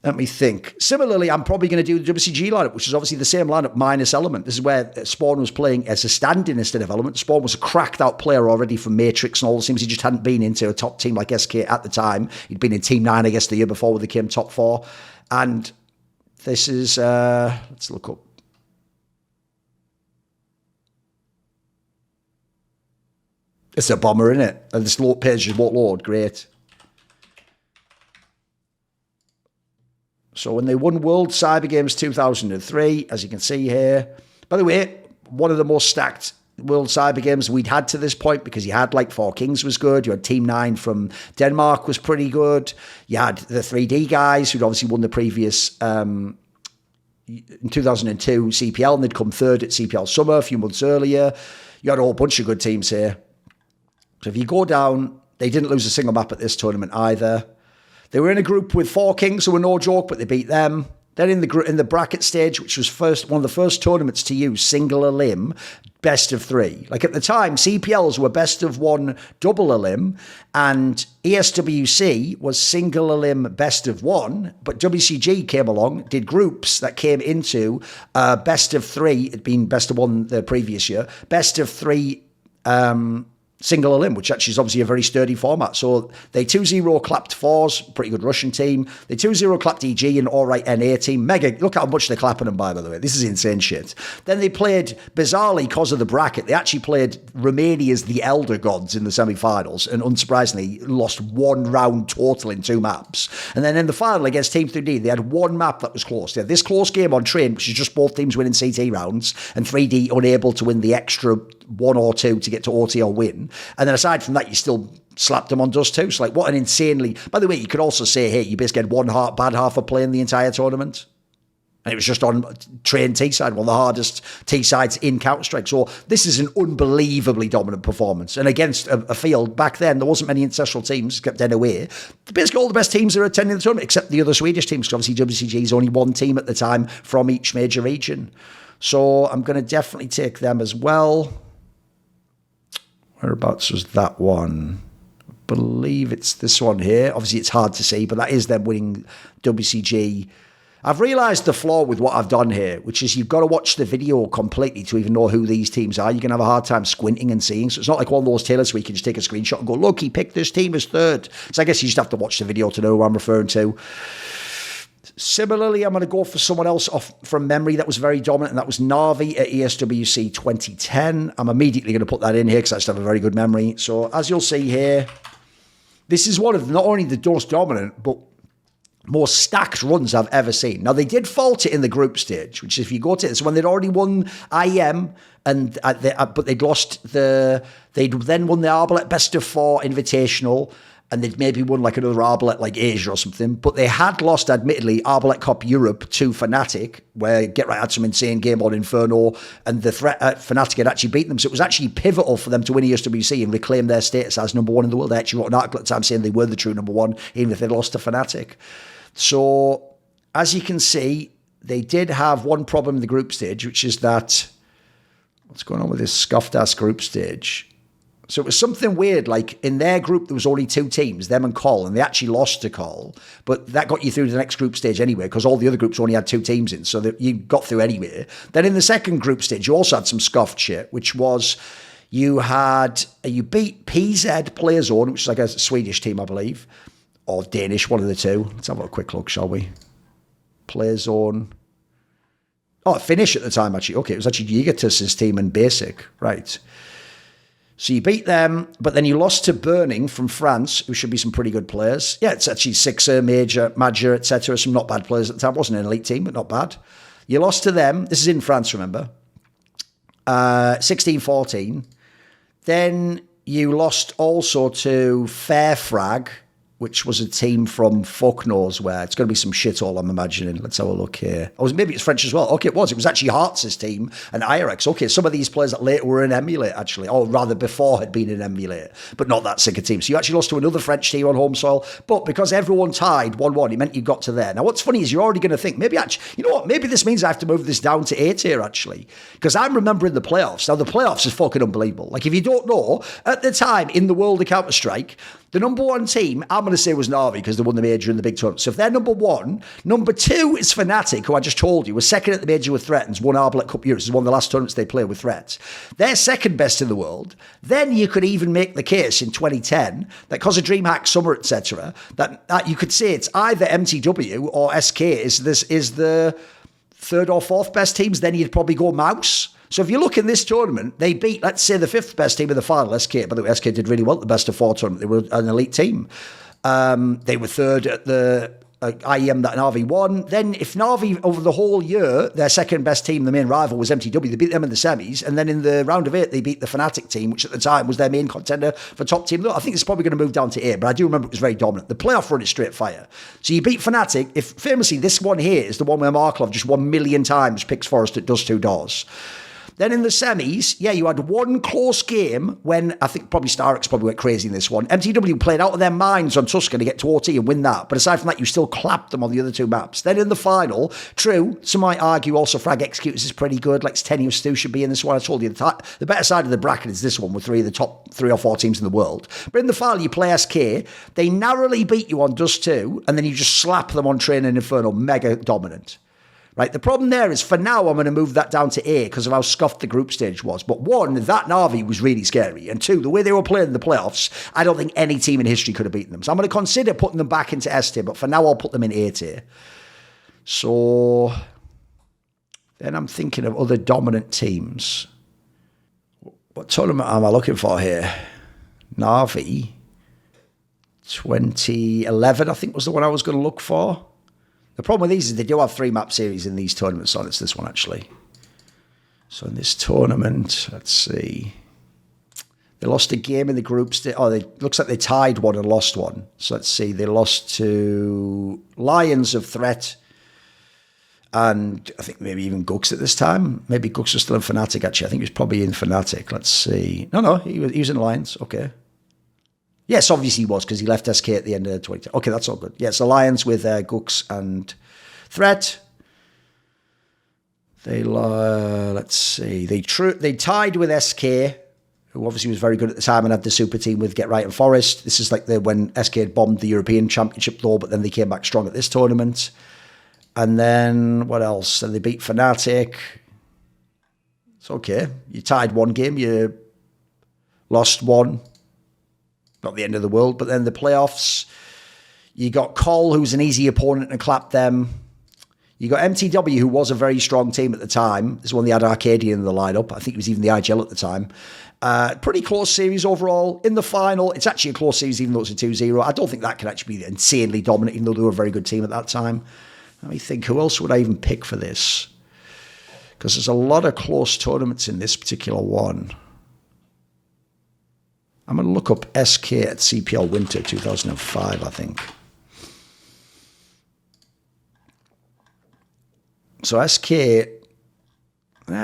Let me think. Similarly, I'm probably going to do the WCG lineup, which is obviously the same lineup minus Element. This is where Spawn was playing as a stand-in instead of Element. Spawn was a cracked-out player already from Matrix and all those teams. He just hadn't been into a top team like SK at the time. He'd been in Team 9, I guess, the year before when they came top 4. And this is... let's look up. It's a bomber, isn't it? And this page just won't load. Great. So when they won World Cyber Games 2003, as you can see here, by the way, one of the most stacked World Cyber Games we'd had to this point, because you had like 4 Kings was good, you had Team 9 from Denmark was pretty good, you had the 3D guys who'd obviously won the previous, in 2002 CPL, and they'd come third at CPL Summer a few months earlier. You had a whole bunch of good teams here. So if you go down, they didn't lose a single map at this tournament either. They were in a group with 4 Kings who were no joke, but they beat them. Then in the bracket stage, which was one of the first tournaments to use single elim, best of 3. Like at the time, CPLs were best of 1 double elim, and ESWC was single elim best of 1. But WCG came along, did groups that came into best of 3. It'd been best of 1 the previous year, best of 3. Single elim, which actually is obviously a very sturdy format. So they 2-0 clapped Fours, pretty good Russian team. They 2-0 clapped EG, an alright NA team. Mega, look how much they're clapping them by the way. This is insane shit. Then they played, bizarrely, because of the bracket, they actually played Romania's The Elder Gods in the semi-finals, and unsurprisingly, lost 1 round total in 2 maps. And then in the final against Team 3D, they had 1 map that was close. They had this close game on Train, which is just both teams winning CT rounds, and 3D unable to win the extra 1 or 2 to get to OT or win. And then aside from that, you still slapped them on dust too. So like, what an insanely... By the way, you could also say, hey, you basically had 1 bad half of playing the entire tournament. And it was just on Train T-side, one of the hardest T-sides in Counter-Strike. So this is an unbelievably dominant performance. And against a field, back then, there wasn't many ancestral teams, except NOA. Basically, all the best teams are attending the tournament, except the other Swedish teams, because obviously WCG is only 1 team at the time from each major region. So I'm going to definitely take them as well. Whereabouts was that one? I believe it's this one here. Obviously, it's hard to see, but that is them winning WCG. I've realised the flaw with what I've done here, which is you've got to watch the video completely to even know who these teams are. You're going to have a hard time squinting and seeing. So it's not like one of those tailors where you can just take a screenshot and go, look, he picked this team as 3rd. So I guess you just have to watch the video to know who I'm referring to. Similarly, I'm going to go for someone else off from memory that was very dominant, and that was Navi at ESWC 2010. I'm immediately going to put that in here because I just have a very good memory. So as you'll see here, this is one of not only the most dominant, but more stacked runs I've ever seen. Now, they did fault it in the group stage, which if you go to it, so when they'd already won IEM, but they'd lost they'd then won the Arbalete Best of 4 Invitational, and they'd maybe won like another Arbalete like Asia or something, but they had lost, admittedly, Arbalete Cup Europe to Fnatic, where Get Right had some insane game on Inferno, and the threat Fnatic had actually beaten them. So it was actually pivotal for them to win ESWC and reclaim their status as number 1 in the world. They actually wrote an article at the time saying they were the true number 1, even if they'd lost to Fnatic. So, as you can see, they did have one problem in the group stage, which is that, what's going on with this scuffed-ass group stage? So it was something weird, like in their group, there was only 2 teams, them and Col, and they actually lost to Col, but that got you through to the next group stage anyway, because all the other groups only had 2 teams in, so that you got through anyway. Then in the second group stage, you also had some scuffed shit, which was you beat PZ Playzone, which is like a Swedish team, I believe, or Danish, one of the two. Let's have a quick look, shall we? Playzone. Oh, Finnish at the time, actually. Okay, it was actually Gigatus's team in Basic, right. So you beat them, but then you lost to Burning from France, who should be some pretty good players. Yeah, it's actually Sixer, Major, etc. Some not bad players at the time. It wasn't an elite team, but not bad. You lost to them. This is in France, remember. 16-14. Then you lost also to Fairfrag, which was a team from fuck knows where. It's going to be some shithole, I'm imagining. Let's have a look here. Oh, maybe it's French as well. Okay, it was. It was actually Hearts' team and IRX. Okay, some of these players that later were in Emulate, actually. Or rather, before had been in Emulate. But not that sick a team. So you actually lost to another French team on home soil. But because everyone tied 1-1, it meant you got to there. Now, what's funny is you're already going to think, maybe actually, you know what? Maybe this means I have to move this down to A tier, actually. Because I'm remembering the playoffs. Now, the playoffs is fucking unbelievable. Like, if you don't know, at the time in the world of Counter-Strike, the number 1 team, I'm going to say, was Navi because they won the major in the big tournament. So if they're number 1, number 2 is Fnatic, who I just told you was second at the major with Threat and won Arbalete Cup Europe. This is one of the last tournaments they played with Threat. They're second best in the world. Then you could even make the case in 2010 that because of DreamHack Summer, etc., that you could say it's either MTW or SK is the 3rd or 4th best teams. Then you'd probably go Mouse. So if you look in this tournament, they beat, let's say, the 5th best team in the final, SK. By the way, SK did really well at the best of 4 tournament. They were an elite team. They were 3rd at the IEM that Navi won. Then if Navi, over the whole year, their second best team, the main rival, was MTW, they beat them in the semis. And then in the round of 8, they beat the Fnatic team, which at the time was their main contender for top team. I think it's probably going to move down to A, but I do remember it was very dominant. The playoff run is straight fire. So you beat Fnatic. If famously, this one here is the one where Markov just 1 million times picks Forest at Dust 2 doors. Then in the semis, yeah, you had one close game when I think probably Starix probably went crazy in this one. MTW played out of their minds on Tusker to get to OT and win that. But aside from that, you still clapped them on the other two maps. Then in the final, true, some might argue also Frag Executors is pretty good. Like Tenuous Stu should be in this one. I told you the better side of the bracket is this one with three of the top 3 or 4 teams in the world. But in the final, you play SK. They narrowly beat you on Dust 2, and then you just slap them on Train and Inferno, mega dominant. Right, the problem there is for now I'm going to move that down to A because of how scuffed the group stage was. But one, that Na'Vi was really scary. And two, the way they were playing in the playoffs, I don't think any team in history could have beaten them. So I'm going to consider putting them back into S tier, but for now I'll put them in A tier. So then I'm thinking of other dominant teams. What tournament am I looking for here? Na'Vi 2011, I think was the one I was going to look for. The problem with these is they do have 3 map series in these tournaments, so it's this one actually. So in this tournament, let's see. They lost a game in the group stage. Oh, looks like they tied one and lost one. So let's see. They lost to Lions of Threat and I think maybe even Gux at this time. Maybe Gux was still in Fnatic actually. I think he was probably in Fnatic. Let's see. No, he was in Lions. Okay. Yes, obviously he was because he left SK at the end of 2010. Okay, that's all good. Yes, Alliance with Gux and Threat. Let's see. They tied with SK, who obviously was very good at the time and had the super team with Get Right and Forest. This is like when SK had bombed the European Championship though, but then they came back strong at this tournament. And then what else? And they beat Fnatic. It's okay. You tied one game, you lost one. Not the end of the world, but then the playoffs, you got Col, who's an easy opponent, and clapped them. You got MTW, who was a very strong team at the time. This one, they had Arcadian in the lineup. I think it was even the IGL at the time. Pretty close series overall. In the final, it's actually a close series, even though it's a 2-0. I don't think that can actually be insanely dominant, even though they were a very good team at that time. Let me think, who else would I even pick for this? Because there's a lot of close tournaments in this particular one. I'm going to look up SK at CPL Winter 2005, I think. So SK,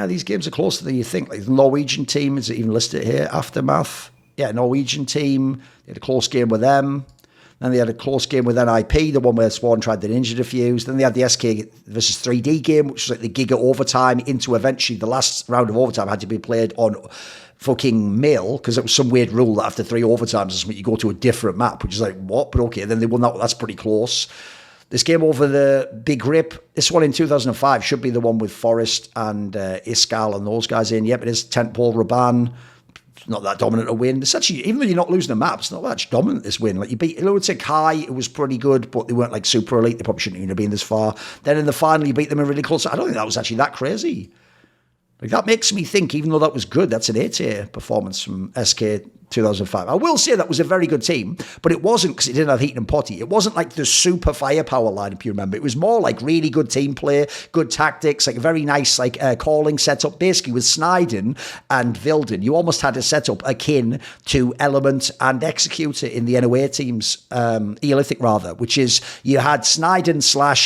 these games are closer than you think. Like the Norwegian team, is it even listed here? Aftermath. Yeah, Norwegian team. They had a close game with them. Then they had a close game with NIP, the one where Swan tried the Ninja Defuse. Then they had the SK versus 3D game, which was like the Giga overtime into eventually the last round of overtime had to be played on fucking Mill, because it was some weird rule that after 3 overtimes or something, you go to a different map, which is like, what? But okay, then they won that. That's pretty close. This game over the Big Rip, this one in 2005 should be the one with Forest and Iskal and those guys in. Yep, it is Tentpole Raban. It's not that dominant a win. It's actually, even though you're not losing a map, it's not that dominant, this win. Like you beat Lunatic High, it was pretty good, but they weren't like super elite. They probably shouldn't even have been this far. Then in the final, you beat them in really close. I don't think that was actually that crazy. Like that makes me think, even though that was good, that's an A-tier performance from SK 2005. I will say that was a very good team, but it wasn't because it didn't have Heaton and Potty. It wasn't like the super firepower lineup, you remember. It was more like really good team play, good tactics, like a very nice calling setup. Basically with Sniden and Vilden, you almost had a setup akin to Element and Executor in the NOA teams, Eolithic rather, which is you had Sniden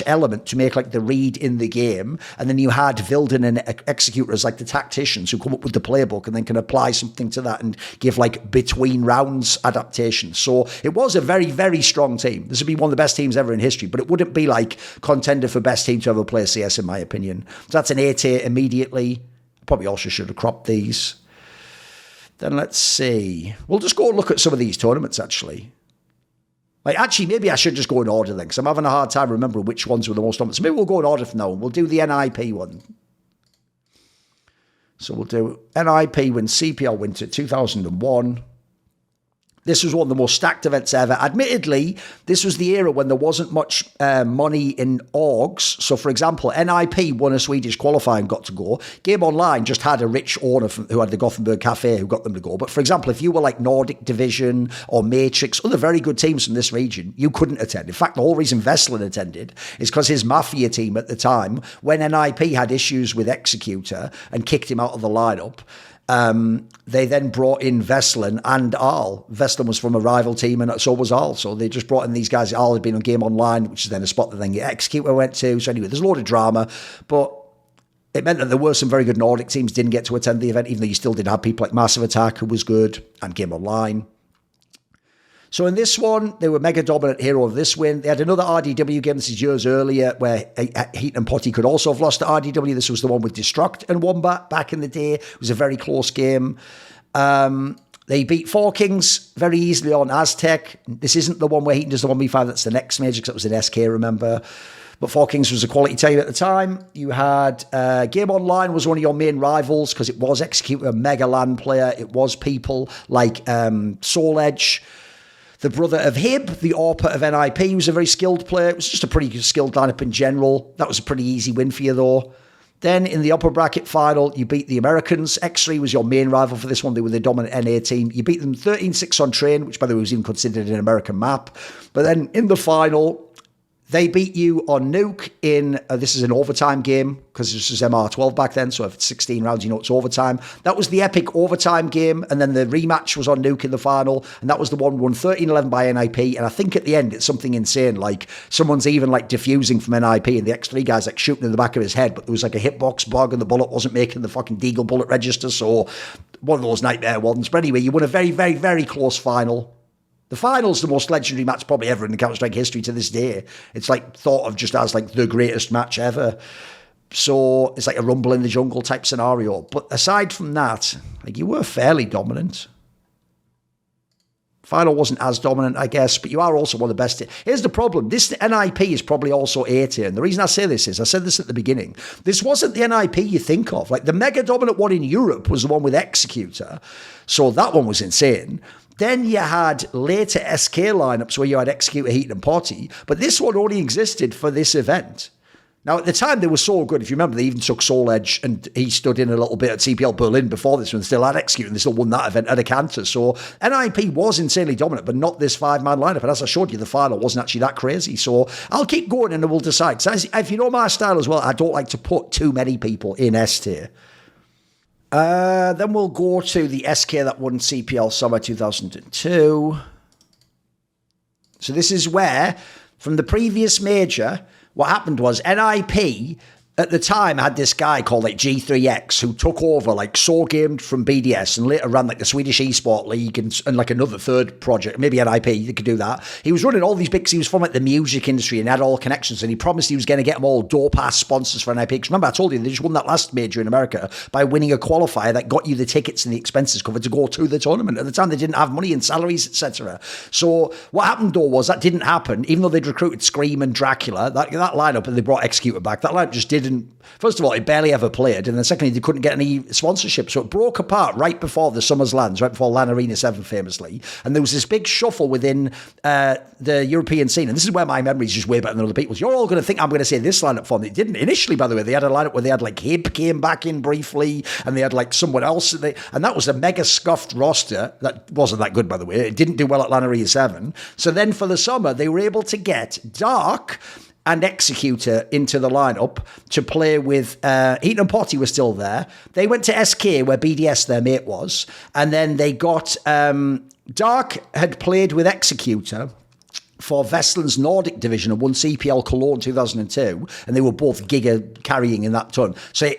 / Element to make like the read in the game, and then you had Vilden and Executor as like the tacticians who come up with the playbook and then can apply something to that and give like between rounds adaptations. So it was a very, very strong team. This would be one of the best teams ever in history, but it wouldn't be like contender for best team to ever play CS in my opinion. So that's an A-tier immediately. Probably also should have cropped these. Then let's see. We'll just go and look at some of these tournaments actually. Like actually, maybe I should just go in order then, because I'm having a hard time remembering which ones were the most dominant. So maybe we'll go in order from now on. We'll do the NIP one. So we'll do NIP when CPL Winter 2001. This was one of the most stacked events ever. Admittedly, this was the era when there wasn't much money in orgs. So, for example, NIP won a Swedish qualifying, got to go. Game Online just had a rich owner who had the Gothenburg Cafe who got them to go. But, for example, if you were like Nordic Division or Matrix, other very good teams from this region, you couldn't attend. In fact, the whole reason Vestlin attended is because his Mafia team at the time, when NIP had issues with Executor and kicked him out of the lineup, they then brought in Vestlin and Arl. Vestlin was from a rival team and so was Arl. So they just brought in these guys. Arl had been on Game Online, which is then a spot that then Executor went to. So anyway, there's a load of drama. But it meant that there were some very good Nordic teams didn't get to attend the event, even though you still did have people like Massive Attack, who was good, and Game Online. So in this one, they were mega dominant hero of this win. They had another RDW game, this is years earlier, where Heat and Potty could also have lost to RDW. This was the one with Destruct and Wombat back in the day. It was a very close game. They beat Four Kings very easily on Aztec. This isn't the one where Heat does the 1v5, that's the next major, because it was an SK, remember. But Four Kings was a quality team at the time. You had Game Online was one of your main rivals, because it was Executor, a mega LAN player. It was people like Soul Edge, the brother of Hib, the AWPer of NIP. He was a very skilled player. It was just a pretty skilled lineup in general. That was a pretty easy win for you, though. Then in the upper bracket final, you beat the Americans. X3 was your main rival for this one. They were the dominant NA team. You beat them 13-6 on Train, which by the way was even considered an American map. But then in the final, they beat you on Nuke in, this is an overtime game, because this was MR12 back then, so if it's 16 rounds, you know it's overtime. That was the epic overtime game, and then the rematch was on Nuke in the final, and that was the one won 13-11 by NIP, and I think at the end it's something insane, like someone's even like diffusing from NIP, and the X3 guy's like shooting in the back of his head, but there was like a hitbox bug, and the bullet wasn't making the fucking Deagle bullet register, so one of those nightmare ones. But anyway, you won a very, very, very close final. The final's the most legendary match probably ever in the Counter-Strike history to this day. It's like thought of just as like the greatest match ever. So it's like a Rumble in the Jungle type scenario. But aside from that, like you were fairly dominant. Final wasn't as dominant, I guess, but you are also one of the best. Here's the problem. This NIP is probably also A tier. And the reason I say this is, I said this at the beginning, this wasn't the NIP you think of. Like the mega dominant one in Europe was the one with Executor. So that one was insane. Then you had later SK lineups where you had Executor, Heat, and Potty, but this one only existed for this event. Now, at the time, they were so good. If you remember, they even took Soul Edge, and he stood in a little bit at CPL Berlin before this one. They still had Executor, and they still won that event at a canter. So NIP was insanely dominant, but not this five-man lineup. And as I showed you, the final wasn't actually that crazy. So I'll keep going, and we'll decide. So if you know my style as well, I don't like to put too many people in S tier. Then we'll go to the SK that won CPL Summer 2002. So this is where, from the previous major, what happened was NIP at the time had this guy called like G3X who took over like So Gamed from BDS and later ran like the Swedish eSport League and like another third project, maybe NIP, they could do that. He was running all these big, he was from like the music industry and had all connections, and he promised he was going to get them all dope ass sponsors for NIP. Because remember, I told you they just won that last major in America by winning a qualifier that got you the tickets and the expenses covered to go to the tournament. At the time, they didn't have money and salaries, etc. So what happened though was that didn't happen, even though they'd recruited Scream and Dracula, that lineup, and they brought Executor back, that lineup just didn't. First of all, it barely ever played, and then secondly, they couldn't get any sponsorship, so it broke apart right before the Summers Lands, right before LAN Arena 7 famously, and there was this big shuffle within the European scene, and this is where my memory is just way better than other people's. You're all going to think I'm going to say this lineup for them. It didn't. Initially, by the way, they had a lineup where they had like Hib came back in briefly, and they had like someone else, and that was a mega scuffed roster that wasn't that good, by the way. It didn't do well at LAN Arena 7. So then for the summer, they were able to get Dark and Executor into the lineup to play with Heat and Potty were still there. They went to SK where BDS, their mate, was, and then they got Dark had played with Executor for Vestland's Nordic division and won CPL Cologne 2002, and they were both giga carrying in that ton. So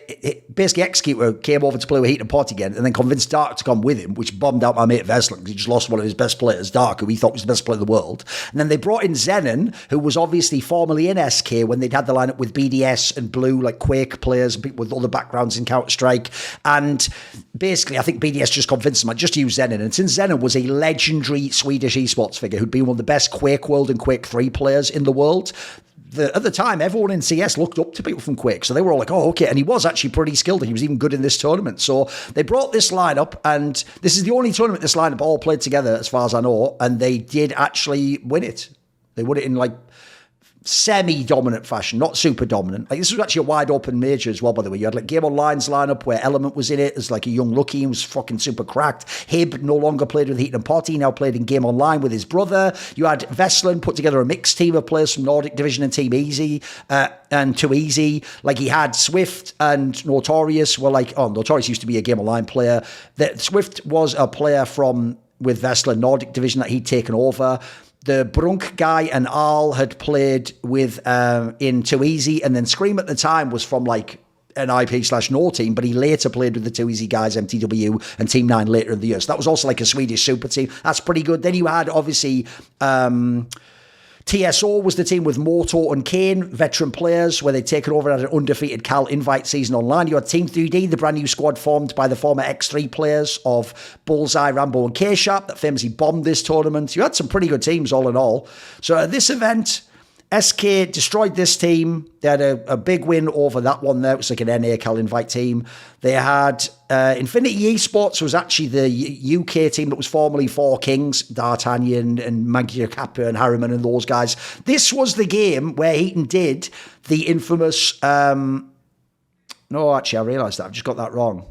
basically Executor came over to play with Heat and Pot again, and then convinced Dark to come with him, which bombed out my mate Vestland because he just lost one of his best players, Dark, who he thought was the best player in the world. And then they brought in Zenon, who was obviously formerly in SK when they'd had the lineup with BDS and Blue, like Quake players and people with other backgrounds in Counter-Strike. And basically, I think BDS just convinced them, I just use Zenon. And since Zenon was a legendary Swedish esports figure who'd been one of the best Quake World and Quake 3 players in the world, at the time, everyone in CS looked up to people from Quake. So they were all like, oh, okay. And he was actually pretty skilled, and he was even good in this tournament. So they brought this lineup, and this is the only tournament this lineup all played together, as far as I know, and they did actually win it. They won it in like semi-dominant fashion, not super dominant. Like, this was actually a wide open major as well, by the way. You had like Game Online's lineup where Element was in it as like a young Lucky and was fucking super cracked. Hib no longer played with Heat and Potty, now played in Game Online with his brother. You had Vestland put together a mixed team of players from Nordic Division and Team Easy and Too Easy. Like, he had Swift and Notorious were like, oh, Notorious used to be a Game Online player. That Swift was a player from with Vestland Nordic Division that he'd taken over. The Brunk guy and Arl had played with in Too Easy, and then Scream at the time was from like an IP/No team, but he later played with the Too Easy Guys, MTW, and Team 9 later in the year. So that was also like a Swedish super team. That's pretty good. Then you had, obviously, TSO was the team with Morto and Kane, veteran players, where they'd taken over at an undefeated Cal Invite season online. You had Team 3D, the brand new squad formed by the former X3 players of Bullseye, Rambo, and K-Sharp that famously bombed this tournament. You had some pretty good teams all in all. So at this event, SK destroyed this team. They had a big win over that one there. It was like an NA Cal Invite team. They had Infinity Esports was actually the UK team that was formerly Four Kings, D'Artagnan and Maggia Kappa and Harriman and those guys. This was the game where Heaton did the infamous... no, actually, I realised that. I've just got that wrong.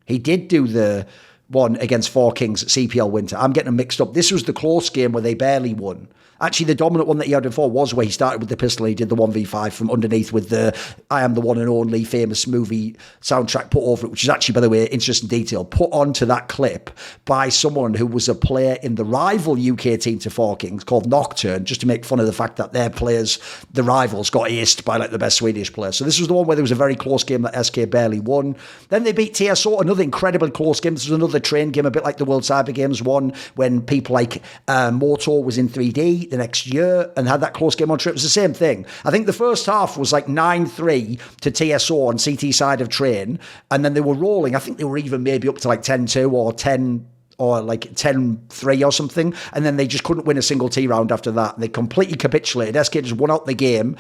He did do the one against Four Kings at CPL Winter. I'm getting them mixed up. This was the close game where they barely won. Actually, the dominant one that he had before was where he started with the pistol and he did the 1v5 from underneath with the I Am the One and Only famous movie soundtrack put over it, which is actually, by the way, interesting detail, put onto that clip by someone who was a player in the rival UK team to Four Kings called Nocturne, just to make fun of the fact that their players, the rivals, got aced by like the best Swedish player. So this was the one where there was a very close game that SK barely won. Then they beat TSO, another incredibly close game. This was another train game, a bit like the World Cyber Games one, when people like Morto was in 3D the next year and had that close game on trip. It was the same thing. I think the first half was like 9-3 to TSO on CT side of train, and then they were rolling. I think they were even maybe up to like 10-2 or 10 or like 10-3 or something, and then they just couldn't win a single T round after that. They completely capitulated. SK just won out the game,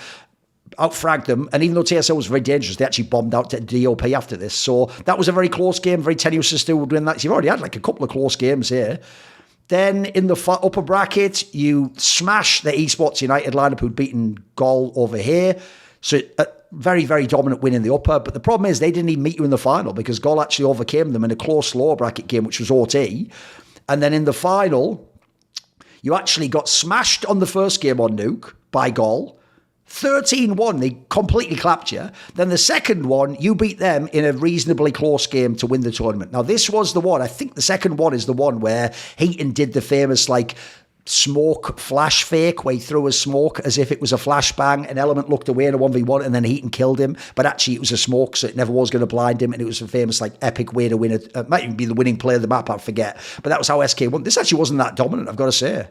outfragged them, and even though TSO was very dangerous, they actually bombed out to DOP after this. So that was a very close game, very tenuous to still win that. So you've already had like a couple of close games here. Then in the upper bracket, you smash the Esports United lineup who'd beaten Gol over here. So a very, very dominant win in the upper. But the problem is they didn't even meet you in the final because Gol actually overcame them in a close lower bracket game, which was OT. And then in the final, you actually got smashed on the first game on Nuke by Gol. 13-1, they completely clapped you. Then the second one, you beat them in a reasonably close game to win the tournament. Now, this was the one, I think the second one is the one where Heaton did the famous, like, smoke flash fake, where he threw a smoke as if it was a flashbang. An element looked away in a 1v1, and then Heaton killed him. But actually, it was a smoke, so it never was going to blind him, and it was a famous, like, epic way to win it. It might even be the winning play of the map, I forget. But that was how SK won. This actually wasn't that dominant, I've got to say.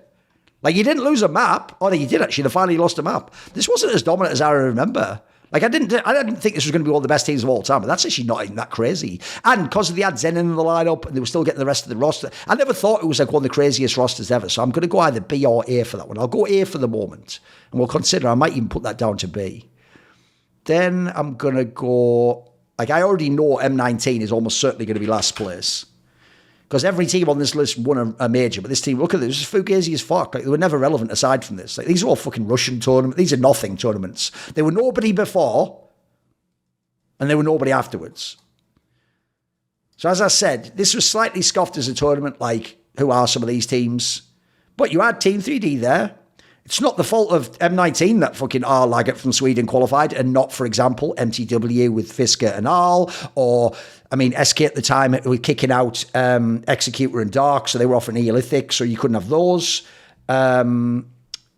Like, you didn't lose a map. Oh, no, you did, actually. The final, you lost a map. This wasn't as dominant as I remember. Like, I didn't think this was going to be one of the best teams of all time, but that's actually not even that crazy. And because they had Zen in the lineup, and they were still getting the rest of the roster, I never thought it was like one of the craziest rosters ever. So I'm going to go either B or A for that one. I'll go A for the moment, and we'll consider. I might even put that down to B. Then I'm going to go, like, I already know M19 is almost certainly going to be last place. Because every team on this list won a major, but this team, look at this, it's fugazi as fuck. Like, they were never relevant aside from this. Like, these are all fucking Russian tournaments. These are nothing tournaments. They were nobody before, and they were nobody afterwards. So as I said, this was slightly scoffed as a tournament, like, who are some of these teams? But you had Team 3D there. It's not the fault of M19 that fucking R Laggett from Sweden qualified, and not, for example, MTW with Fisker and Arl, or, I mean, SK at the time were kicking out Executor and Dark, so they were often Neolithic, so you couldn't have those. And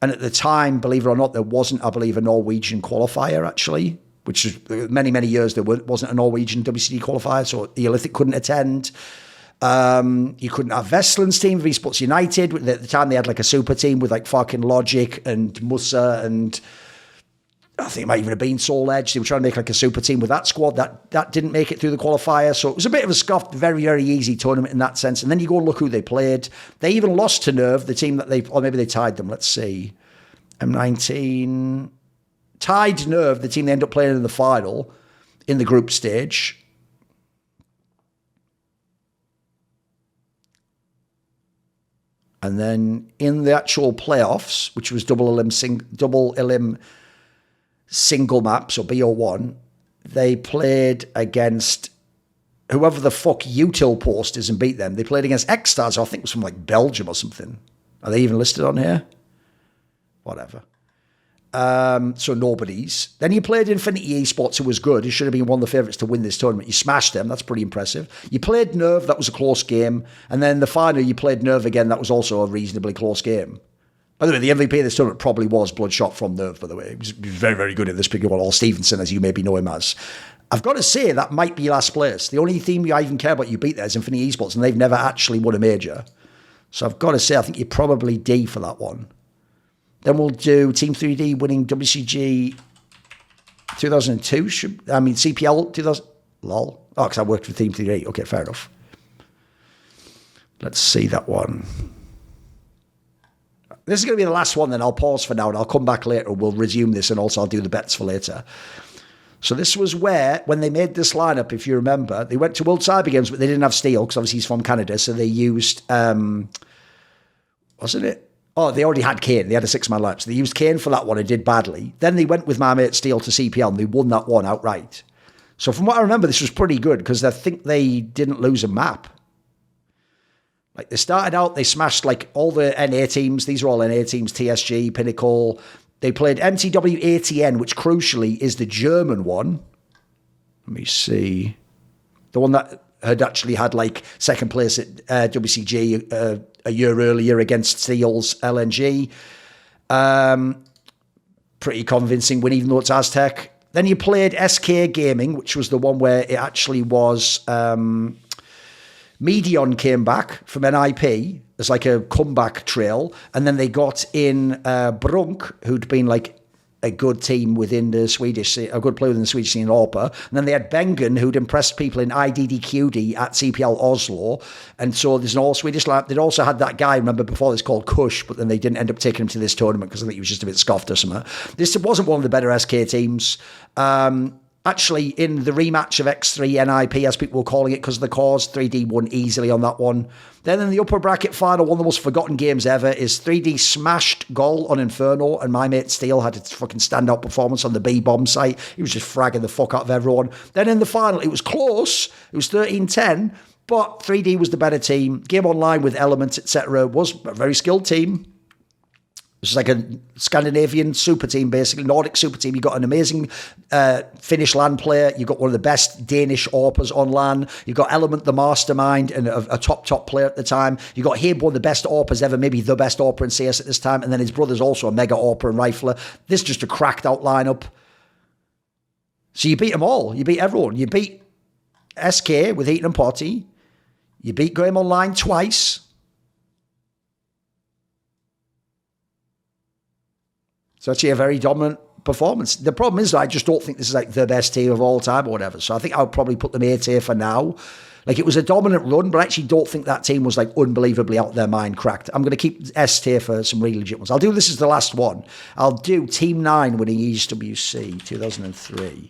at the time, believe it or not, there wasn't, I believe, a Norwegian qualifier, actually, which is many, many years there wasn't a Norwegian WCD qualifier, so Neolithic couldn't attend. You couldn't have Veslin's team of Esports United. At the time, they had like a super team with like fucking Logic and Musa, and I think it might even have been Soul Edge. They were trying to make like a super team with that squad. That didn't make it through the qualifier. So it was a bit of a scuffed, very, very easy tournament in that sense. And then you go and look who they played. They even lost to Nerve, the team that or maybe they tied them. Let's see. M19 tied Nerve, the team they ended up playing in the final in the group stage. And then in the actual playoffs, which was double elim single maps, or BO1, they played against whoever the fuck Util Post is and beat them. They played against X-Stars, I think it was from like Belgium or something. Are they even listed on here? Whatever. So nobody's. Then you played Infinity Esports, who was good. It should have been one of the favourites to win this tournament. You smashed them. That's pretty impressive. You played Nerve. That was a close game. And then the final, you played Nerve again. That was also a reasonably close game. By the way, the MVP of this tournament probably was Bloodshot from Nerve, by the way. He was very, very good at this big one. Or Stevenson, as you maybe know him as. I've got to say that might be last place. The only team I even care about you beat there is Infinity Esports, and they've never actually won a major. So I've got to say, I think you're probably D for that one. Then we'll do Team 3D winning WCG 2002. CPL 2000. Lol. Oh, because I worked for Team 3D. Okay, fair enough. Let's see that one. This is going to be the last one, then I'll pause for now and I'll come back later. We'll resume this and also I'll do the bets for later. So this was where, when they made this lineup, if you remember, they went to World Cyber Games, but they didn't have Steel because obviously he's from Canada. So they used, wasn't it? Oh, they already had Kane. They had a 6-man lineup. So they used Kane for that one and did badly. Then they went with my mate Steel to CPL and they won that one outright. So from what I remember, this was pretty good because I think they didn't lose a map. Like they started out, they smashed like all the NA teams. These are all NA teams, TSG, Pinnacle. They played MTW ATN, which crucially is the German one. Let me see. The one that had actually had like second place at WCG a year earlier against Steel's LNG. Pretty convincing win, even though it's Aztec. Then you played SK Gaming, which was the one where it actually was... Medion came back from NIP as like a comeback trail, and then they got in Brunk, who'd been like a good team within the Swedish, a good player within the Swedish scene in Orpa, and then they had Bengen, who'd impressed people in IDDQD at CPL Oslo, and so there's an all-Swedish lineup. They'd also had that guy, remember before this, called Kush, but then they didn't end up taking him to this tournament because I think he was just a bit scoffed or something. This wasn't one of the better SK teams. Actually, in the rematch of X3 NIP, as people were calling it because of the cause, 3D won easily on that one. Then in the upper bracket final, one of the most forgotten games ever is 3D smashed Gol on Inferno, and my mate Steel had a fucking standout performance on the B-bomb site. He was just fragging the fuck out of everyone. Then in the final, it was close. It was 13-10, but 3D was the better team. Game Online with Elements, etc. was a very skilled team. It was like a Scandinavian super team, basically, Nordic super team. You got an amazing Finnish LAN player. You got one of the best Danish AWPers on LAN. You got Element, the mastermind, and a top player at the time. You got Hib, one of the best AWPers ever, maybe the best AWPer in CS at this time. And then his brother's also a mega AWPer and rifler. This is just a cracked out lineup. So you beat them all. You beat everyone. You beat SK with Heaton and Potty. You beat Game Online twice. So actually a very dominant performance. The problem is that I just don't think this is like the best team of all time or whatever. So I think I would probably put them A tier for now. Like it was a dominant run, but I actually don't think that team was like unbelievably out of their mind cracked. I'm going to keep S tier for some really legit ones. I'll do this as the last one. I'll do Team 9 winning ESWC 2003.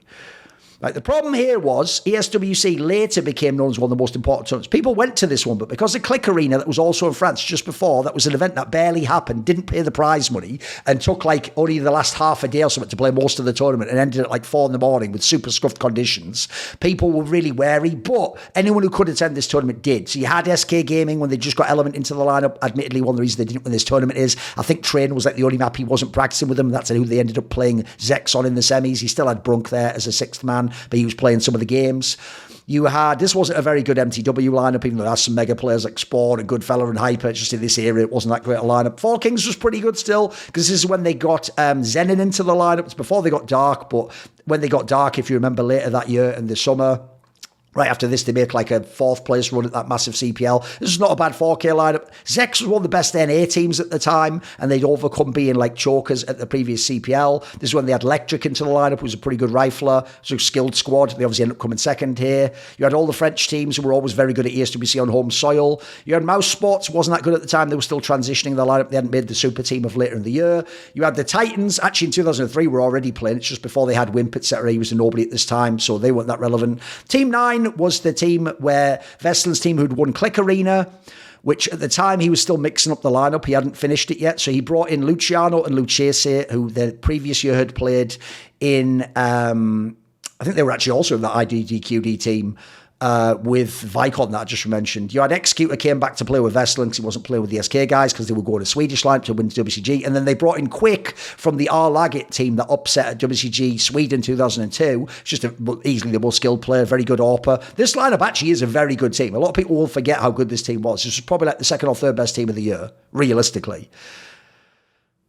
Like the problem here was ESWC later became known as one of the most important tournaments. People went to this one, but because the Click Arena that was also in France just before, that was an event that barely happened, didn't pay the prize money, and took like only the last half a day or something to play most of the tournament and ended at like 4 a.m. with super scuffed conditions. People were really wary, but anyone who could attend this tournament did. So you had SK Gaming when they just got Element into the lineup. Admittedly, one of the reasons they didn't win this tournament is I think Train was like the only map he wasn't practicing with them. That's who they ended up playing Zex on in the semis. He still had Brunk there as a 6th man, but he was playing some of the games. You had, this wasn't a very good MTW lineup, even though it has some mega players like Spawn and Goodfella and Hyper. It's just in this era, it wasn't that great a lineup. Fall Kings was pretty good still, because this is when they got Zenin into the lineup. It's before they got Dark, but when they got Dark, if you remember later that year in the summer, right after this, they make like a 4th place run at that massive CPL. This is not a bad 4K lineup. Zex was one of the best NA teams at the time, and they'd overcome being like chokers at the previous CPL. This is when they had Electric into the lineup, who was a pretty good rifler. So skilled squad. They obviously ended up coming second here. You had all the French teams who were always very good at ESWC on home soil. You had Mouse Sports, wasn't that good at the time. They were still transitioning the lineup. They hadn't made the super team of later in the year. You had the Titans. Actually, in 2003, were already playing. It's just before they had Wimp, etc. He was a nobody at this time, so they weren't that relevant. Team 9 was the team where Vestland's team who'd won Click Arena, which at the time he was still mixing up the lineup. He hadn't finished it yet. So he brought in Luciano and Lucchese, who the previous year had played in, I think they were actually also in the IDDQD team, with Vicon that I just mentioned. You had Executor came back to play with Vestland because he wasn't playing with the SK guys because they were going to Swedish line to win WCG. And then they brought in Quick from the Arlagit team that upset at WCG Sweden 2002. It's just easily the most skilled player, very good AWPer. This lineup actually is a very good team. A lot of people will forget how good this team was. This was probably like the 2nd or 3rd best team of the year, realistically.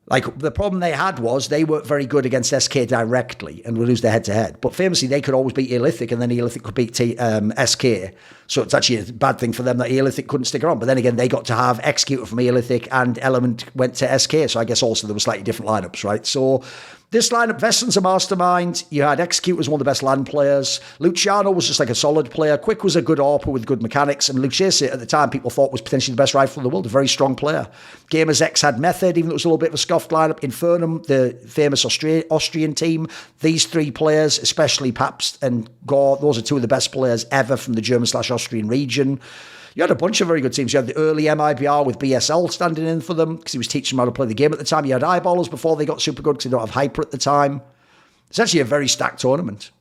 Like, the problem they had was they weren't very good against SK directly and would lose their head-to-head. But famously, they could always beat Eolithic, and then Eolithic could beat SK. So it's actually a bad thing for them that Eolithic couldn't stick around. But then again, they got to have Executor from Eolithic, and Element went to SK. So I guess also there were slightly different lineups, right? So this lineup, Veston's a mastermind. You had Execute was one of the best land players. Luciano was just like a solid player. Quick was a good AWPer with good mechanics. And Lucchese at the time people thought was potentially the best rifle in the world, a very strong player. Gamers X had Method, even though it was a little bit of a scuffed lineup. Infernum, the famous Austrian team. These three players, especially Pabst and Goh, those are two of the best players ever from the German/Austrian region. You had a bunch of very good teams. You had the early MIBR with BSL standing in for them because he was teaching them how to play the game at the time. You had Eyeballers before they got super good because they don't have Hyper at the time. It's actually a very stacked tournament.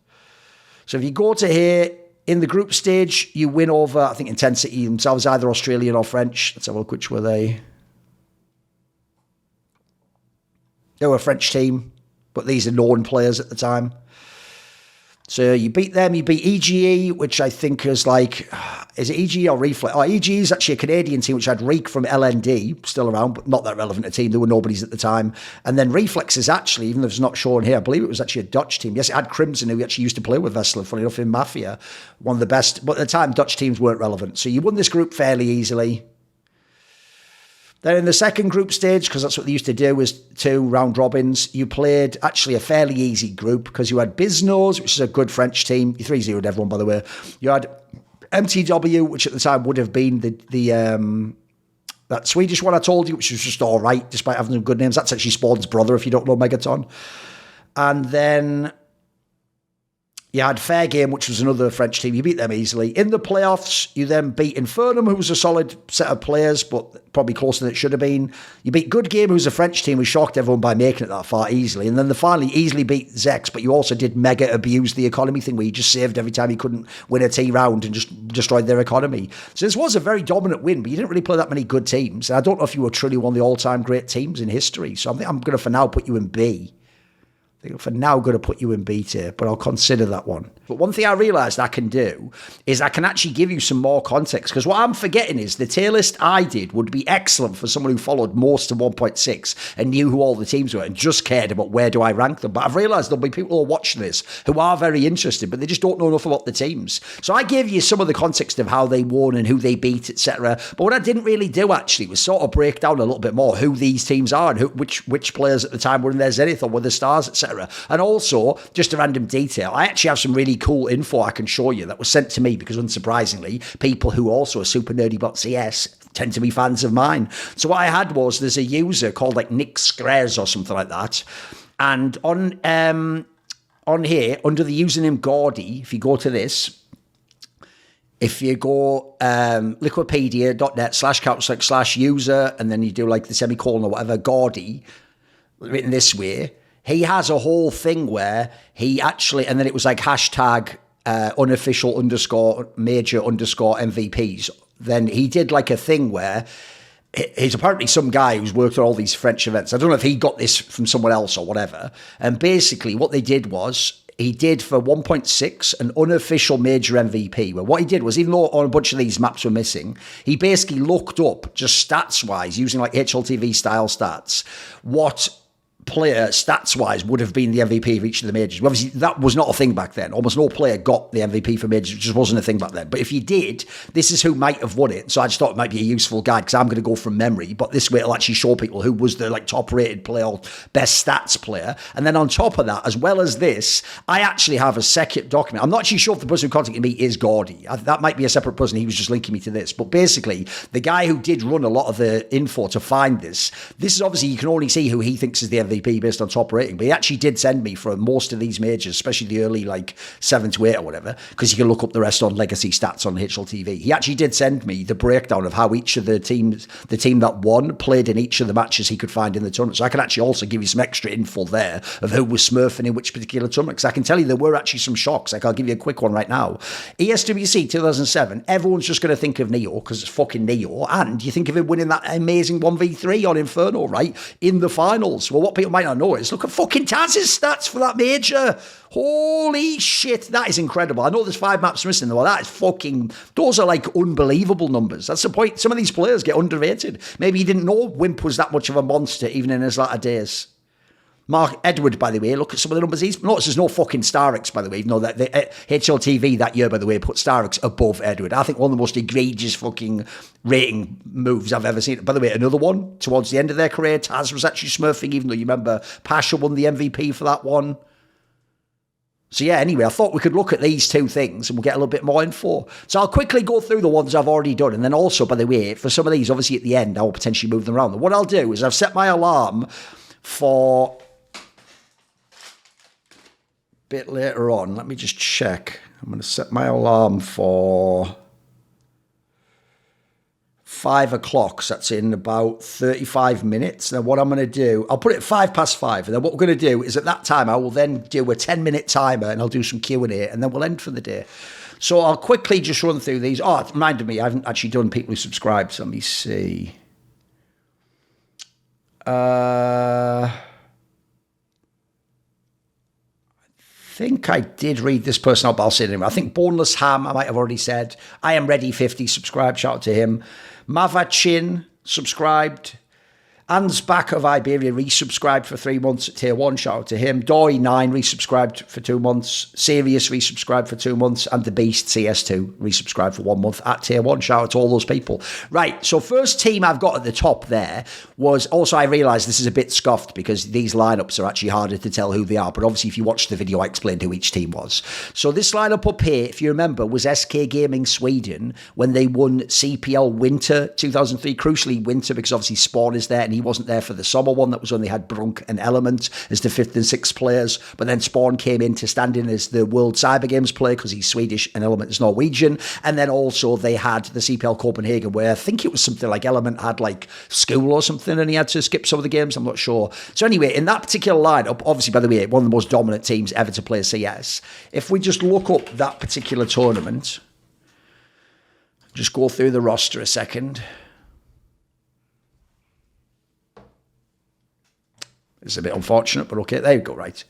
So if you go to here, in the group stage, you win over, I think, Intensity themselves, either Australian or French. Let's have a look, which were they? They were a French team, but these are known players at the time. So you beat them, you beat EGE, which I think is like, is it EGE or Reflex? Oh, EGE is actually a Canadian team, which had Reek from LND, still around, but not that relevant a team. There were nobodies at the time. And then Reflex is actually, even though it's not shown here, I believe it was actually a Dutch team. Yes, it had Crimson, who actually used to play with Vessler, funny enough, in Mafia. One of the best, but at the time, Dutch teams weren't relevant. So you won this group fairly easily. Then in the second group stage, because that's what they used to do, was 2 round robins. You played actually a fairly easy group because you had Biznos, which is a good French team. You 3-0'd everyone, by the way. You had MTW, which at the time would have been that Swedish one I told you, which was just all right, despite having some good names. That's actually Spawn's brother, if you don't know Megaton. And then you had Fair Game, which was another French team. You beat them easily. In the playoffs, you then beat Infernum, who was a solid set of players, but probably closer than it should have been. You beat Good Game, who's a French team, who shocked everyone by making it that far easily. And then they finally easily beat Zex, but you also did mega abuse the economy thing, where you just saved every time you couldn't win a T round and just destroyed their economy. So this was a very dominant win, but you didn't really play that many good teams. And I don't know if you were truly one of the all-time great teams in history. So I think I'm going to, for now, put you in B. For now, going to put you in B tier, but I'll consider that one. But one thing I realised I can do is I can actually give you some more context, because what I'm forgetting is the tier list I did would be excellent for someone who followed most to 1.6 and knew who all the teams were and just cared about where do I rank them. But I've realised there'll be people who are watching this who are very interested, but they just don't know enough about the teams. So I gave you some of the context of how they won and who they beat, etc. But what I didn't really do actually was sort of break down a little bit more who these teams are and which players at the time were in their zenith or were the stars, etc. And also, just a random detail, I actually have some really cool info I can show you that was sent to me because, unsurprisingly, people who also are super nerdy about CS tend to be fans of mine. So what I had was, there's a user called like Nick Screz or something like that, and on here, under the username Gaudy, if you go to this, if you go liquipedia.net/couch/user, and then you do like the semicolon or whatever, Gaudy, written this way, he has a whole thing where he actually, and then it was like hashtag unofficial _major _MVPs. Then he did like a thing where he's apparently some guy who's worked on all these French events. I don't know if he got this from someone else or whatever. And basically what they did was, he did for 1.6 an unofficial major MVP, where what he did was, even though on a bunch of these maps were missing, he basically looked up, just stats-wise, using like HLTV style stats, what player stats-wise would have been the MVP of each of the majors. Well, obviously, that was not a thing back then. Almost no player got the MVP for majors. It just wasn't a thing back then. But if you did, this is who might have won it. So I just thought it might be a useful guide, because I'm going to go from memory. But this way it'll actually show people who was the like top-rated player or best stats player. And then on top of that, as well as this, I actually have a second document. I'm not actually sure if the person who contacted me is Gaudy. That might be a separate person. He was just linking me to this. But basically, the guy who did run a lot of the info to find this is obviously, you can only see who he thinks is the MVP based on top rating, but he actually did send me for most of these majors, especially the early like 7 to 8 or whatever, because you can look up the rest on legacy stats on HLTV. He actually did send me the breakdown of how each of the teams, the team that won, played in each of the matches he could find in the tournament. So I can actually also give you some extra info there of who was smurfing in which particular tournament, because I can tell you there were actually some shocks. Like, I'll give you a quick one right now. ESWC 2007, everyone's just going to think of Neo because it's fucking Neo, and you think of him winning that amazing 1v3 on Inferno, right, in the finals. Well, what people people might not know it, is look at fucking Taz's stats for that major. Holy shit, that is incredible. I know there's 5 maps missing, though. That is fucking, those are like unbelievable numbers. That's the point. Some of these players get underrated. Maybe you didn't know Wimp was that much of a monster, even in his latter days. Mark Edward, by the way, look at some of the numbers. Notice there's no fucking Starix, by the way, even though that the HLTV that year, by the way, put Starix above Edward. I think one of the most egregious fucking rating moves I've ever seen. By the way, another one towards the end of their career, Taz was actually smurfing, even though you remember Pasha won the MVP for that one. So yeah, anyway, I thought we could look at these 2 things and we'll get a little bit more info. So I'll quickly go through the ones I've already done. And then also, by the way, for some of these, obviously at the end, I will potentially move them around. What I'll do is I've set my alarm for bit later on. Let me just check. I'm going to set my alarm for 5 o'clock. So that's in about 35 minutes. Now what I'm going to do, I'll put it at 5:05. And then what we're going to do is at that time, I will then do a 10-minute timer and I'll do some Q&A and then we'll end for the day. So I'll quickly just run through these. Oh, it reminded me, I haven't actually done people who subscribe. So let me see. I think I did read this person out, but I'll say it anyway. I think Boneless Ham, I might have already said. I Am Ready 50, subscribed, shout out to him. Mavachin, subscribed. Ansbach of Iberia, resubscribed for 3 months at tier 1, shout out to him. Doy9, resubscribed for 2 months. Serious, resubscribed for 2 months. And The Beast, CS2, resubscribed for 1 month at tier 1, shout out to all those people. Right, so first team I've got at the top there was, also I realised this is a bit scuffed because these lineups are actually harder to tell who they are, but obviously if you watched the video I explained who each team was. So this lineup up here, if you remember, was SK Gaming Sweden when they won CPL Winter 2003, crucially Winter because obviously Spawn is there and he wasn't there for the summer one. That was when they had Brunk and Element as the 5th and 6th players, but then Spawn came in to stand in as the World Cyber Games player because he's Swedish and Element is Norwegian. And then also they had the CPL Copenhagen where I think it was something like Element had like school or something and he had to skip some of the games, I'm not sure. So anyway, in that particular lineup, obviously by the way, one of the most dominant teams ever to play CS. If we just look up that particular tournament, just go through the roster a second. It's a bit unfortunate, but okay, there you go, right.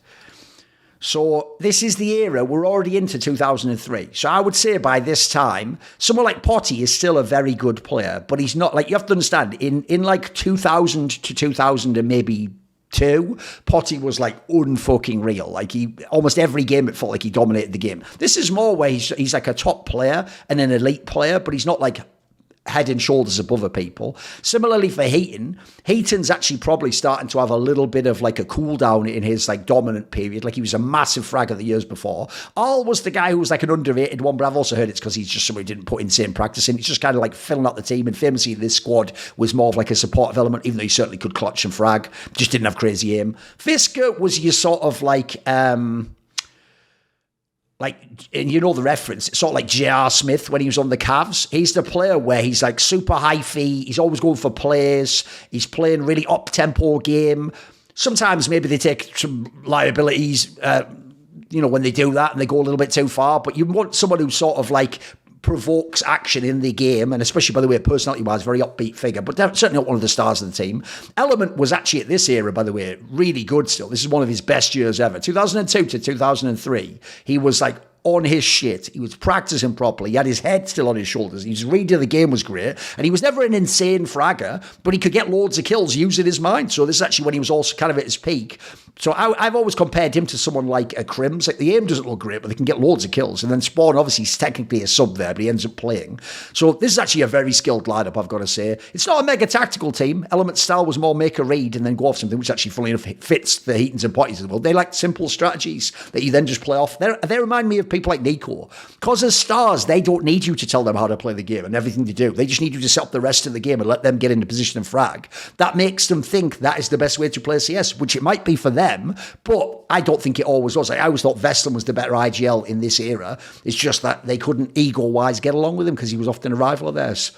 So this is the era, we're already into 2003. So I would say by this time, someone like Potty is still a very good player, but he's not, like, you have to understand, in like 2000 to 2000 and maybe 2, Potty was like unfucking real. Like he, almost every game it felt like he dominated the game. This is more where he's like a top player and an elite player, but he's not like head and shoulders above other people. Similarly for Heaton's actually probably starting to have a little bit of like a cool down in his like dominant period. Like he was a massive fragger the years before. Al was the guy who was like an underrated one, but I've also heard it's because he's just somebody who didn't put insane practice in. He's just kind of like filling out the team, and famously this squad was more of like a supportive element, even though he certainly could clutch and frag, just didn't have crazy aim. Fisker was your sort of like, and you know the reference, it's sort of like J.R. Smith when he was on the Cavs. He's the player where he's like super high fee, he's always going for plays, he's playing really up-tempo game. Sometimes maybe they take some liabilities, when they do that and they go a little bit too far, but you want someone who sort of like provokes action in the game, and especially, by the way, personality-wise, very upbeat figure, but certainly not one of the stars of the team. Element was actually at this era, by the way, really good still. This is one of his best years ever. 2002 to 2003, he was like on his shit. He was practicing properly. He had his head still on his shoulders. His read of the game was great. And he was never an insane fragger, but he could get loads of kills using his mind. So this is actually when he was also kind of at his peak. So I've always compared him to someone like a Crims. Like the aim doesn't look great, but they can get loads of kills. And then Spawn, obviously, is technically a sub there, but he ends up playing. So this is actually a very skilled lineup, I've got to say. It's not a mega tactical team. Element's style was more make a read and then go off something, which actually, funnily enough, fits the Heatons and Potties of the world. They like simple strategies that you then just play off. They remind me of people like Nico. Because as stars, they don't need you to tell them how to play the game and everything to do. They just need you to set up the rest of the game and let them get into position and frag. That makes them think that is the best way to play CS, which it might be for them, but I don't think it always was. I always thought Vestlin was the better IGL in this era. It's just that they couldn't ego-wise get along with him because he was often a rival of theirs.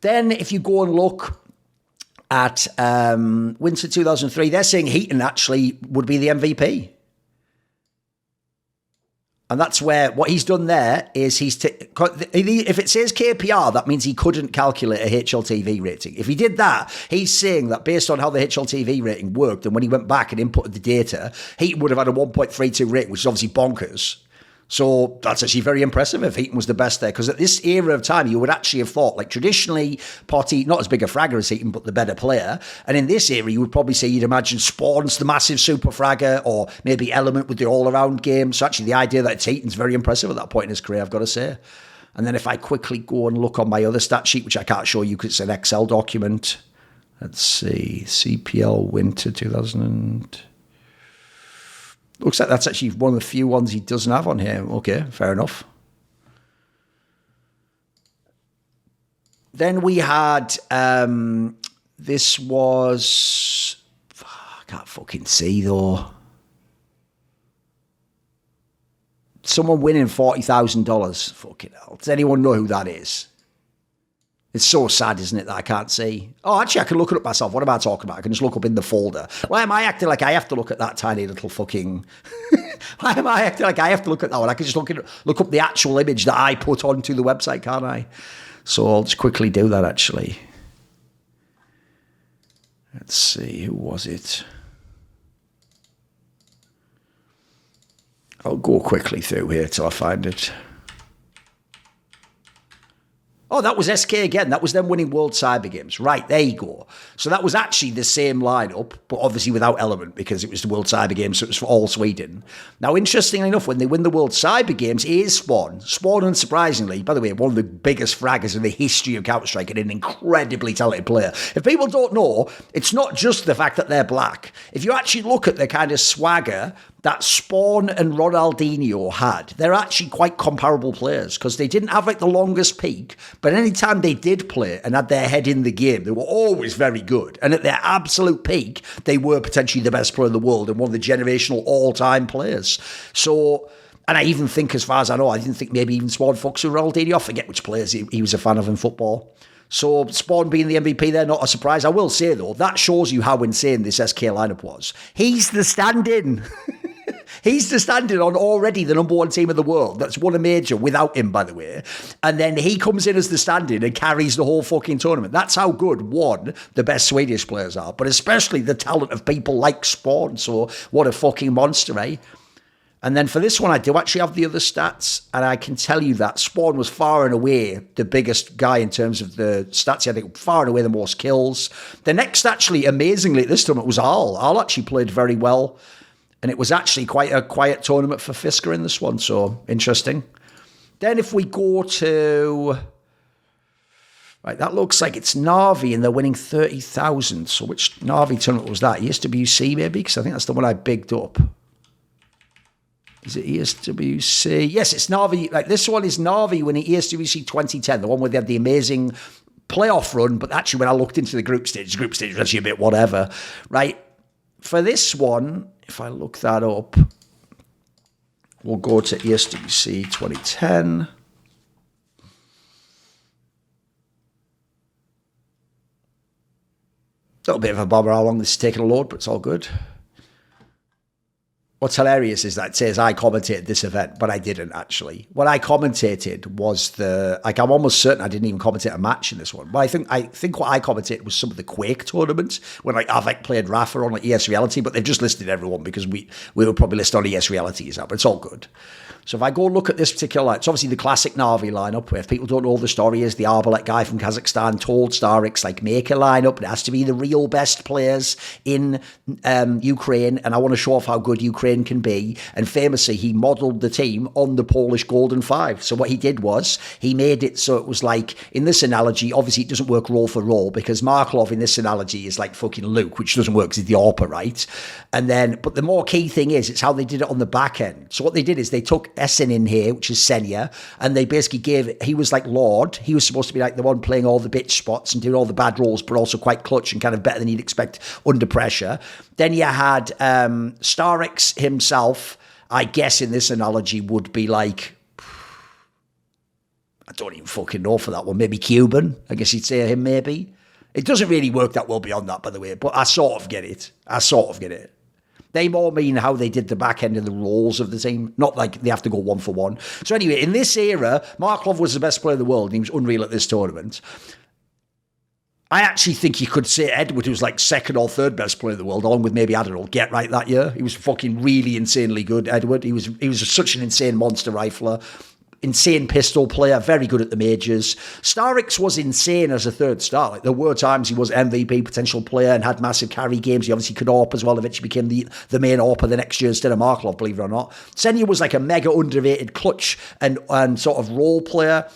Then if you go and look at Winter 2003, they're saying Heaton actually would be the MVP. And that's where what he's done there is if it says KPR, that means he couldn't calculate a HLTV rating. If he did that, he's saying that based on how the HLTV rating worked, and when he went back and inputted the data, he would have had a 1.32 rating, which is obviously bonkers. So that's actually very impressive if Heaton was the best there, because at this era of time, you would actually have thought, like traditionally, Potty, not as big a fragger as Heaton, but the better player. And in this era, you would probably say you'd imagine Spawn's the massive super fragger, or maybe Element with the all-around game. So actually the idea that it's Heaton's very impressive at that point in his career, I've got to say. And then if I quickly go and look on my other stat sheet, which I can't show you because it's an Excel document. Let's see, CPL Winter 2000... Looks like that's actually one of the few ones he doesn't have on here. Okay, fair enough. Then we had, this was, I can't fucking see though. Someone winning $40,000. Fucking hell. Does anyone know who that is? It's so sad, isn't it, that I can't see? Oh, actually, I can look it up myself. What am I talking about? I can just look up in the folder. Why am I acting like I have to look at that tiny little fucking... Why am I acting like I have to look at that one? I can just look up the actual image that I put onto the website, can't I? So I'll just quickly do that, actually. Let's see, who was it? I'll go quickly through here till I find it. Oh, that was SK again. That was them winning World Cyber Games. Right, there you go. So that was actually the same lineup, but obviously without Element because it was the World Cyber Games, so it was for all Sweden. Now, interestingly enough, when they win the World Cyber Games, it is Spawn. Spawn, unsurprisingly, by the way, one of the biggest fraggers in the history of Counter-Strike and an incredibly talented player. If people don't know, it's not just the fact that they're black. If you actually look at the kind of swagger that Spawn and Ronaldinho had, they're actually quite comparable players because they didn't have like the longest peak, but anytime they did play and had their head in the game, they were always very good. And at their absolute peak, they were potentially the best player in the world and one of the generational all-time players. So, and I even think, as far as I know, I didn't think maybe even Spawn fucks with Ronaldinho. I forget which players he was a fan of in football. So Spawn being the MVP there, not a surprise. I will say, though, that shows you how insane this SK lineup was. He's the stand-in. He's the stand-in on already the number one team in the world that's won a major without him, by the way. And then he comes in as the stand-in and carries the whole fucking tournament. That's how good, one, the best Swedish players are, but especially the talent of people like Spawn. So what a fucking monster, eh? And then for this one, I do actually have the other stats, and I can tell you that Spawn was far and away the biggest guy in terms of the stats. I think far and away the most kills. The next, actually, amazingly, at this tournament was Al. Al actually played very well. And it was actually quite a quiet tournament for Fisker in this one, so interesting. Then if we go to... Right, that looks like it's Na'Vi, and they're winning 30,000. So which Na'Vi tournament was that? ESWC, maybe? Because I think that's the one I bigged up. Is it ESWC? Yes, it's Na'Vi. Like, this one is Na'Vi winning ESWC 2010, the one where they had the amazing playoff run, but actually when I looked into the group stage was actually a bit whatever. Right, for this one... If I look that up, we'll go to ESWC 2010. A little bit of a bummer how long this is taking to load, but it's all good. What's hilarious is that it says I commentated this event, but I didn't actually. What I commentated was I'm almost certain I didn't even commentate a match in this one. But I think what I commentated was some of the Quake tournaments when like Avec played Rafa on like ES Reality, but they've just listed everyone because we would probably list on ES Reality as that, but it's all good. So if I go look at this particular line, it's obviously the classic Na'Vi lineup, where if people don't know the story is the Arbalest guy from Kazakhstan told Starix, like, make a lineup, it has to be the real best players in Ukraine, and I want to show off how good Ukraine can be. And famously, he modelled the team on the Polish Golden Five. So what he did was, he made it so it was like, in this analogy, obviously it doesn't work role for role, because Marklov in this analogy is like fucking Luke, which doesn't work because he's the AWPer, right? And then, but the more key thing is, it's how they did it on the back end. So what they did is they took Essen in here, which is Senya, and they basically he was like Lord. He was supposed to be like the one playing all the bitch spots and doing all the bad roles, but also quite clutch and kind of better than you'd expect under pressure. Then you had Starix himself, I guess in this analogy would be like, I don't even fucking know for that one, maybe Cuban, I guess you'd say him maybe. It doesn't really work that well beyond that, by the way, but I sort of get it. They more mean how they did the back end of the roles of the team, not like they have to go 1-for-1. So anyway, in this era, Markov was the best player in the world, and he was unreal at this tournament. I actually think you could say Edward, who was like second or third best player in the world, along with maybe Adderall, get right that year. He was fucking really insanely good, Edward. He was such an insane monster rifler. Insane pistol player, very good at the majors. Starrix was insane as a third star. Like, there were times he was MVP potential player and had massive carry games. He obviously could AWP as well. Eventually became the main AWPer the next year instead of Markov, believe it or not. Senya was like a mega underrated clutch and sort of role player.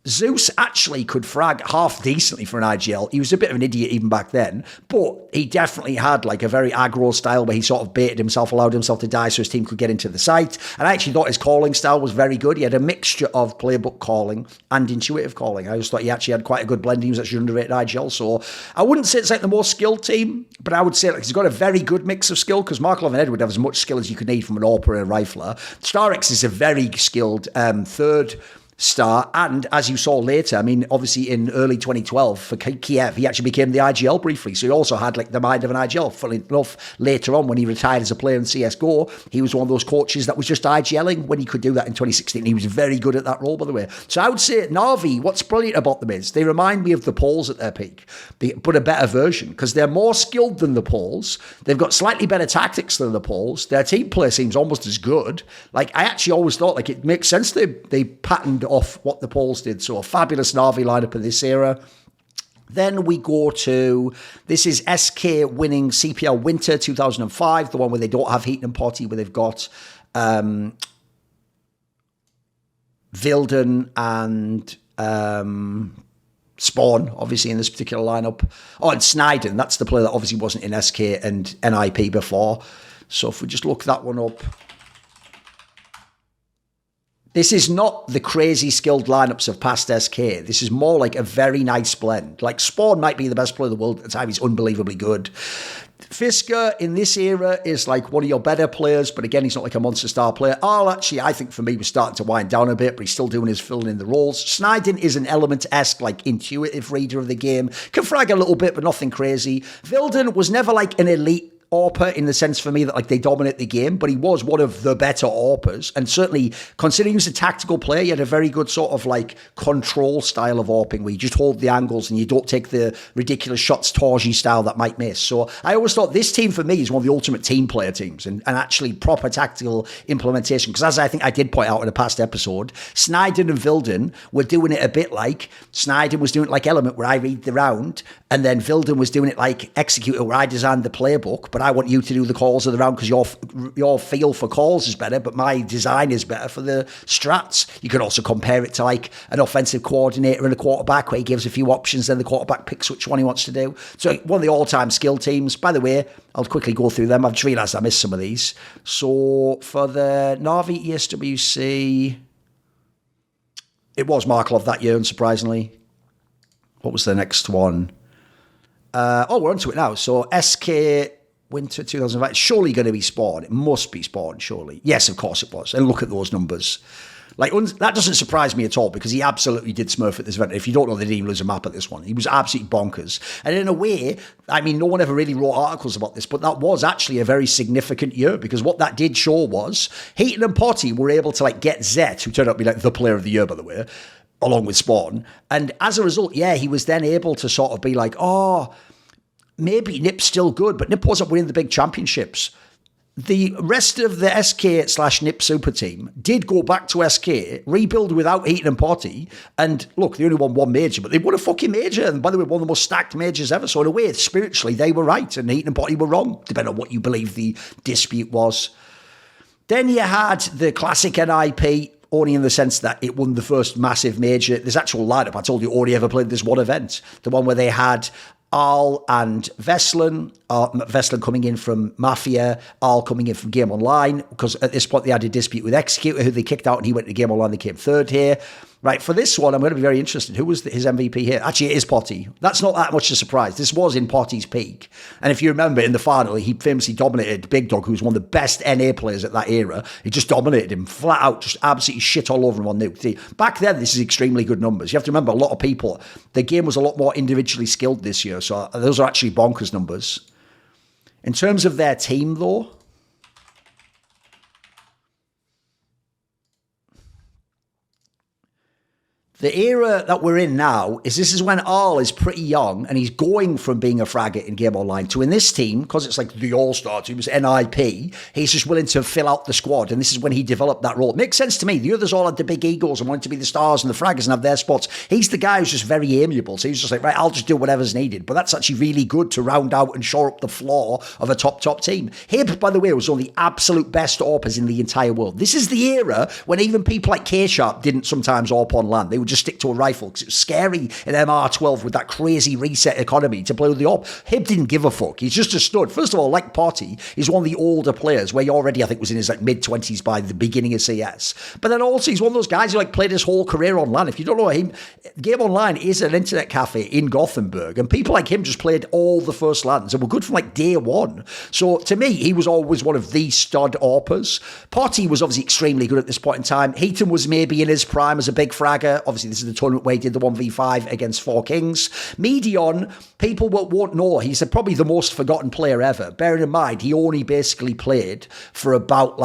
Zeus actually could frag half decently for an IGL. He was a bit of an idiot even back then, but he definitely had like a very aggro style where he sort of baited himself, allowed himself to die so his team could get into the site. And I actually thought his calling style was very good. He had a mixture of playbook calling and intuitive calling. I just thought he actually had quite a good blend. He was actually underrated IGL. So I wouldn't say it's like the most skilled team, but I would say like he's got a very good mix of skill because Markov and Edward have as much skill as you could need from an AWPer and a rifler. Starrix is a very skilled third star, and as you saw later, I mean, obviously in early 2012 for Kiev, he actually became the IGL briefly, so he also had like the mind of an IGL. Funnily enough, later on when he retired as a player in CSGO, he was one of those coaches that was just IGLing when he could do that in 2016. He was very good at that role, by the way. So I would say Na'Vi, what's brilliant about them is they remind me of the Poles at their peak, but a better version, because they're more skilled than the Poles. They've got slightly better tactics than the Poles. Their team play seems almost as good. Like, I actually always thought like it makes sense they patterned off what the Poles did. So a fabulous Na'Vi lineup in this era. Then we go to, this is SK winning CPL Winter 2005, the one where they don't have Heaton and Potty, where they've got Vilden and Spawn, obviously, in this particular lineup. Oh, and Sniden, that's the player that obviously wasn't in SK and NIP before. So if we just look that one up. This is not the crazy skilled lineups of past SK. This is more like a very nice blend. Like, Spawn might be the best player in the world at the time. He's unbelievably good. Fisker in this era is like one of your better players, but again, he's not like a monster star player. Arl, actually, I think for me, was starting to wind down a bit, but he's still doing his filling in the roles. Sniden is an Element-esque, like, intuitive reader of the game. Can frag a little bit, but nothing crazy. Vilden was never like an elite AWPer in the sense for me that like they dominate the game, but he was one of the better AWPers, and certainly considering he was a tactical player, he had a very good sort of like control style of AWPing where you just hold the angles and you don't take the ridiculous shots Tosh style that might miss. So I always thought this team for me is one of the ultimate team player teams and actually proper tactical implementation, because as I think I did point out in a past episode, Sniden and Vilden were doing it a bit like Sniden was doing it like Element where I read the round, and then Vilden was doing it like Executor where I designed the playbook, but I want you to do the calls of the round because your feel for calls is better, but my design is better for the strats. You can also compare it to like an offensive coordinator and a quarterback where he gives a few options, then the quarterback picks which one he wants to do. So one of the all-time skill teams. By the way, I'll quickly go through them. I've just realised I missed some of these. So for the Na'Vi ESWC, it was Markov that year, unsurprisingly. What was the next one? We're onto it now. So SK Winter 2005, surely going to be Spawn. It must be Spawn, surely. Yes, of course it was. And look at those numbers. Like, that doesn't surprise me at all because he absolutely did smurf at this event. If you don't know, they didn't even lose a map at this one. He was absolutely bonkers. And in a way, I mean, no one ever really wrote articles about this, but that was actually a very significant year because what that did show was Heaton and Potty were able to like get Zet, who turned out to be like the player of the year, by the way, along with Spawn. And as a result, yeah, he was then able to sort of be like, oh, maybe Nip's still good, but Nip wasn't winning the big championships. The rest of the SK/NIP super team did go back to SK, rebuild without Heaton and Potty, and look, they only won one major, but they won a fucking major, and by the way, one of the most stacked majors ever, so in a way, spiritually, they were right, and Heaton and Potty were wrong, depending on what you believe the dispute was. Then you had the classic NIP, only in the sense that it won the first massive major. This actual lineup, I told you, only ever played this one event, the one where they had Arl and Vestlin, Vestlin coming in from Mafia, Arl coming in from Game Online, because at this point they had a dispute with Executor, who they kicked out, and he went to Game Online, they came third here. Right, for this one, I'm going to be very interested. Who was his MVP here? Actually, it is Potty. That's not that much of a surprise. This was in Potty's peak. And if you remember, in the final, he famously dominated Big Dog, who was one of the best NA players at that era. He just dominated him flat out, just absolutely shit all over him on Nuke. Back then, this is extremely good numbers. You have to remember, a lot of people, the game was a lot more individually skilled this year, so those are actually bonkers numbers. In terms of their team, though, The era that we're in now this is when Arl is pretty young and he's going from being a fragger in Game Online to in this team, because it's like the All-Star team, it's NIP, he's just willing to fill out the squad, and this is when he developed that role. It makes sense to me. The others all had the big egos and wanted to be the stars and the fraggers and have their spots. He's the guy who's just very amiable, so he's just like, right, I'll just do whatever's needed. But that's actually really good to round out and shore up the floor of a top team. Hib, by the way, was one of the absolute best AWPers in the entire world. This is the era when even people like K-Sharp didn't sometimes AWP on land. They would just stick to a rifle because it was scary in MR12 with that crazy reset economy to play with the AWP. Hib didn't give a fuck. He's just a stud. First of all, like Potty, he's one of the older players where he already, I think, was in his like mid-20s by the beginning of CS. But then also he's one of those guys who like played his whole career on LAN. If you don't know him, Game Online is an internet cafe in Gothenburg, and people like him just played all the first LANs and were good from like day one. So to me, he was always one of the stud AWPers. Potty was obviously extremely good at this point in time. Heaton was maybe in his prime as a big fragger. Obviously, this is the tournament where he did the 1v5 against 4 Kings. Medion, people won't know, he's probably the most forgotten player ever. Bearing in mind, he only basically played for about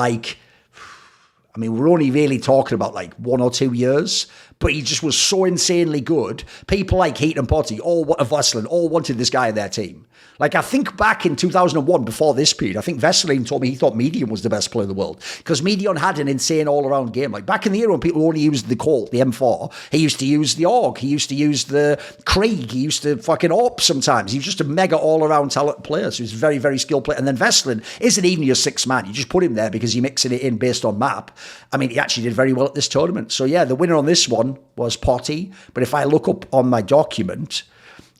we're only really talking about like 1 or 2 years, but he just was so insanely good. People like Heat and Potty, all wanted this guy in their team. Like, I think back in 2001, before this period, I think Vesseline told me he thought Medion was the best player in the world because Medion had an insane all-around game. Like, back in the era when people only used the Colt, the M4, he used to use the AUG, he used to use the Krieg, he used to fucking AWP sometimes. He was just a mega all-around talent player, so he was a very, very skilled player. And then Vesseline isn't even your 6th man. You just put him there because you're mixing it in based on map. I mean, he actually did very well at this tournament. So, yeah, the winner on this one was Potty. But if I look up on my document,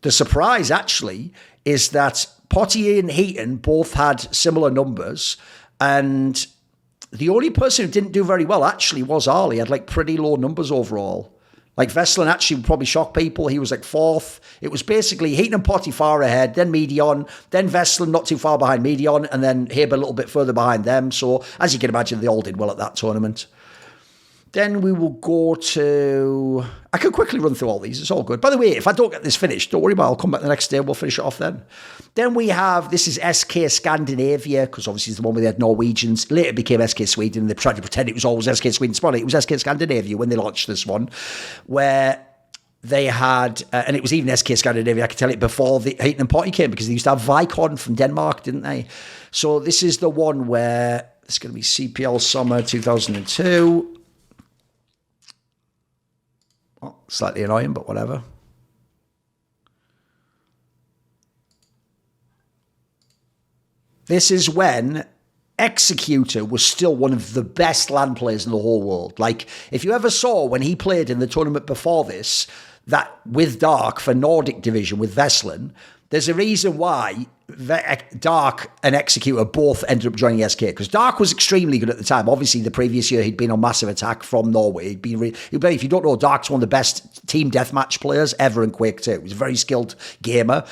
the surprise actually is that Potty and Heaton both had similar numbers, and the only person who didn't do very well actually was Ali. He had like pretty low numbers overall. Like Vesseline actually would probably shock people. He was like 4th. It was basically Heaton and Potty far ahead, then Medion, then Vesseline not too far behind Medion, and then Hib a little bit further behind them. So as you can imagine, they all did well at that tournament. Then we will go to... I can quickly run through all these. It's all good. By the way, if I don't get this finished, don't worry about it. I'll come back the next day and we'll finish it off then. Then we have... This is SK Scandinavia, because obviously it's the one where they had Norwegians. Later became SK Sweden. They tried to pretend it was always SK Sweden. It was SK Scandinavia when they launched this one, where they had... and it was even SK Scandinavia, I can tell it, before the Heaton and Potty came, because they used to have Vicon from Denmark, didn't they? So this is the one where... It's going to be CPL Summer 2002... Oh, slightly annoying, but whatever. This is when Executor was still one of the best LAN players in the whole world. Like, if you ever saw when he played in the tournament before this, that with Dark for Nordic Division with Vesseline, there's a reason why Dark and Executor both ended up joining SK, because Dark was extremely good at the time. Obviously, the previous year he'd been on Massive Attack from Norway. If you don't know, Dark's one of the best team deathmatch players ever in Quake 2. He's a very skilled gamer.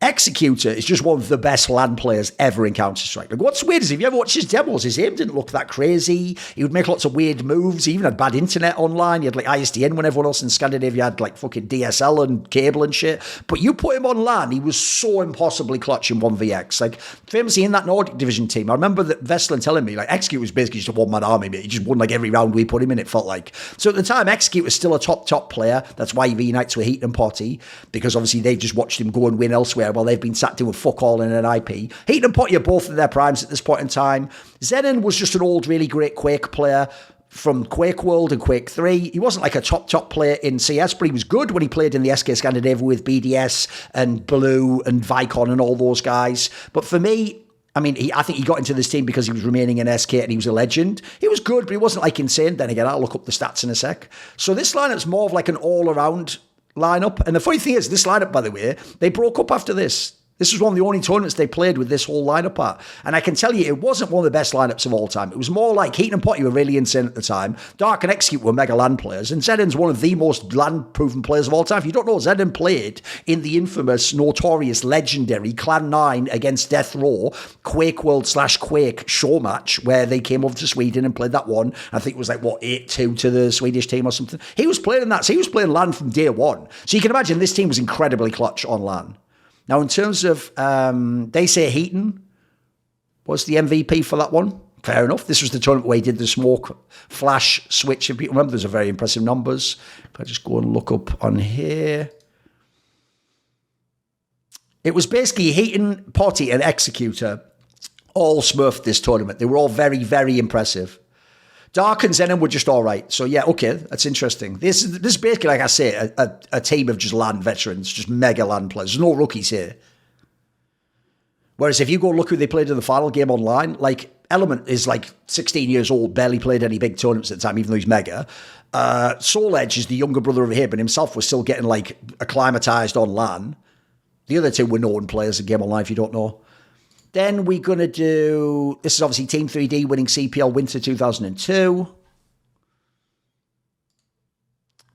Executor is just one of the best LAN players ever in Counter-Strike. Like, what's weird is if you ever watch his demos, his aim didn't look that crazy. He would make lots of weird moves. He even had bad internet online. He had like ISDN when everyone else in Scandinavia had like fucking DSL and cable and shit. But you put him on LAN, he was so impossibly clutch in 1vx. Like, famously in that Nordic Division team, I remember that Vesseline telling me, like, Execute was basically just a one-man army, mate. He just won like every round we put him in, it felt like. So at the time, Execute was still a top player. That's why he reunites with Heat and Potty, because obviously they've just watched him go and win elsewhere while they've been sat doing fuck all in an IP. Heat and Potty are both in their primes at this point in time. Zenon was just an old, really great Quake player from Quake World and Quake 3. He wasn't like a top player in CS, but he was good when he played in the SK Scandinavia with BDS and Blue and Vicon and all those guys. But for me, I mean, I think he got into this team because he was remaining in SK and he was a legend. He was good, but he wasn't like insane. Then again, I'll look up the stats in a sec. So this lineup's more of like an all-around lineup. And the funny thing is, this lineup, by the way, they broke up after this. This was one of the only tournaments they played with this whole lineup at. And I can tell you, it wasn't one of the best lineups of all time. It was more like Heat and Potty were really insane at the time. Dark and Execute were mega LAN players. And Zedon's one of the most LAN-proven players of all time. If you don't know, Zedon played in the infamous, notorious, legendary Clan 9 against Death Row Quake World / Quake show match, where they came over to Sweden and played that one. I think it was like, 8-2 to the Swedish team or something. He was playing in that. So he was playing LAN from day one. So you can imagine this team was incredibly clutch on LAN. Now, in terms of, they say Heaton was the MVP for that one. Fair enough. This was the tournament where he did the smoke flash switch. If people remember, those are very impressive numbers. If I just go and look up on here. It was basically Heaton, Potty, and Executor all smurfed this tournament. They were all very, very impressive. Dark and Zenon were just all right. So, yeah, okay, that's interesting. This is basically, like I say, a team of just LAN veterans, just mega LAN players. There's no rookies here. Whereas if you go look who they played in the final game online, like, Element is like 16 years old, barely played any big tournaments at the time, even though he's mega. Soul Edge is the younger brother over here, but himself was still getting like acclimatized on LAN. The other two were known players in Game Online, if you don't know. Then we're going to do, this is obviously Team 3D winning CPL Winter 2002.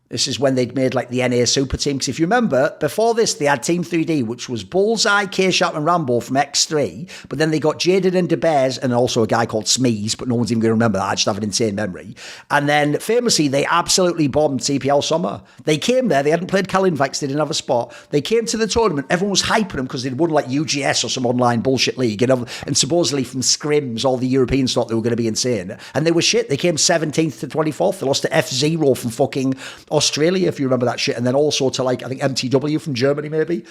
This is when they'd made like the NA Super Team. Because if you remember, before this, they had Team 3D, which was Bullseye, K-Sharp and Rambo from X3. But then they got Jaded and DeBears and also a guy called Smeeze, but no one's even going to remember that. I just have an insane memory. And then famously, they absolutely bombed CPL Summer. They came there. They hadn't played Calinvax. They didn't have a spot. They came to the tournament. Everyone was hyping them because they'd won like UGS or some online bullshit league. And supposedly from scrims, all the Europeans thought they were going to be insane. And they were shit. They came 17th to 24th. They lost to F0 from fucking Australia, if you remember that shit, and then also to like I think MTW from Germany maybe.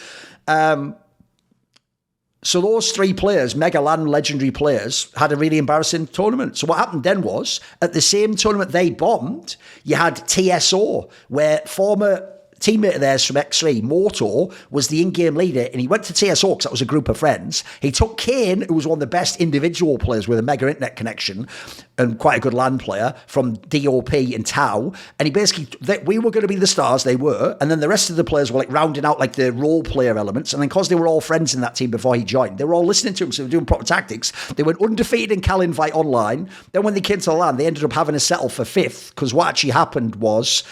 So those three players, Mega LAN legendary players, had a really embarrassing tournament. So what happened then was, at the same tournament they bombed, you had TSO, where former teammate of theirs from X3, Moto, was the in-game leader, and he went to TSO because that was a group of friends. He took Kane, who was one of the best individual players with a mega internet connection and quite a good LAN player from DOP and Tau, and he basically, we were going to be the stars, they were, and then the rest of the players were like rounding out like the role player elements, and then because they were all friends in that team before he joined, they were all listening to him, so they were doing proper tactics. They went undefeated in Cal Invite online. Then when they came to the LAN, they ended up having to settle for 5th, because what actually happened was,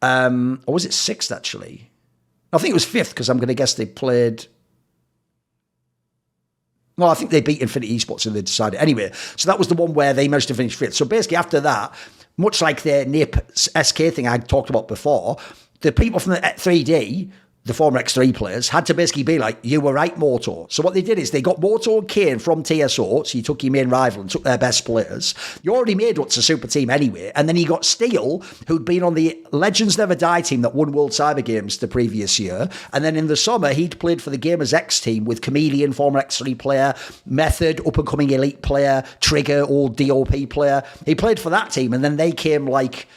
or was it 6th actually? I think it was 5th because I'm going to guess they played. Well, I think they beat Infinity Esports and they decided. Anyway, so that was the one where they managed to finish 5th. So basically after that, much like the NIP SK thing I talked about before, the people from the 3D, the former X3 players, had to basically be like, you were right, Moto. So what they did is they got Moto and Kane from TSO, so you took your main rival and took their best players. You already made what's a super team anyway, and then you got Steel, who'd been on the Legends Never Die team that won World Cyber Games the previous year, and then in the summer, he'd played for the Gamers X team with Chameleon, former X3 player, Method, up-and-coming elite player, Trigger, old DOP player. He played for that team, and then they came like,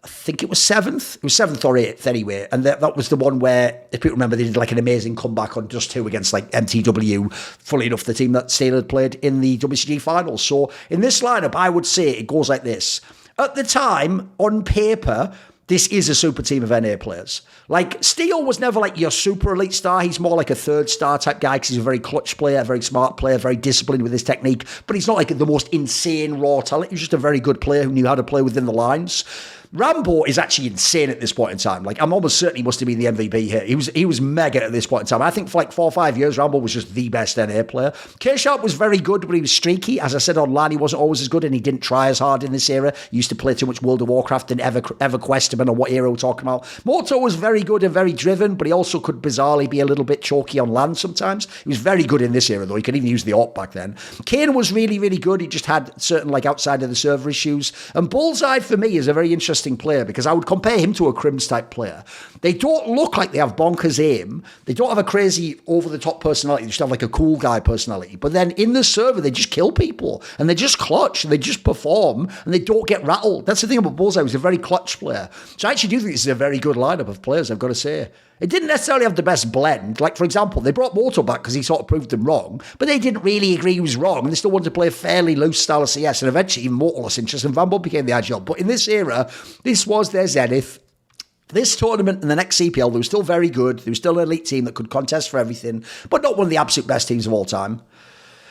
I think it was 7th. It was 7th or 8th anyway. And that was the one where, if people remember, they did like an amazing comeback on Just 2 against like MTW. Fully enough, the team that Steel had played in the WCG finals. So in this lineup, I would say it goes like this. At the time, on paper, this is a super team of NA players. Like, Steel was never like your super elite star. He's more like a 3rd star type guy because he's a very clutch player, a very smart player, very disciplined with his technique. But he's not like the most insane raw talent. He's just a very good player who knew how to play within the lines. Rambo is actually insane at this point in time. Like, I'm almost certain he must have been the MVP here. He was mega at this point in time. I think for like 4 or 5 years, Rambo was just the best NA player. K-Sharp was very good, but he was streaky. As I said online, he wasn't always as good, and he didn't try as hard in this era. He used to play too much World of Warcraft and EverQuest, depending on what era we're talking about. Moto was very good and very driven, but he also could bizarrely be a little bit chalky on land sometimes. He was very good in this era, though. He could even use the AWP back then. Kane was really, really good. He just had certain, like, outside of the server issues. And Bullseye, for me, is a very interesting player because I would compare him to a Crims type player. They don't look like they have bonkers aim. They don't have a crazy over-the-top personality. They just have like a cool guy personality. But then in the server, they just kill people. And they just clutch. And they just perform. And they don't get rattled. That's the thing about Bullseye. He's a very clutch player. So I actually do think this is a very good lineup of players, I've got to say. It didn't necessarily have the best blend. Like, for example, they brought Moto back because he sort of proved them wrong, but they didn't really agree he was wrong, and they still wanted to play a fairly loose style of CS, and eventually even Moto lost interest, and Vambo became the agile. But in this era, this was their zenith. This tournament and the next CPL, they were still very good. They were still an elite team that could contest for everything, but not one of the absolute best teams of all time.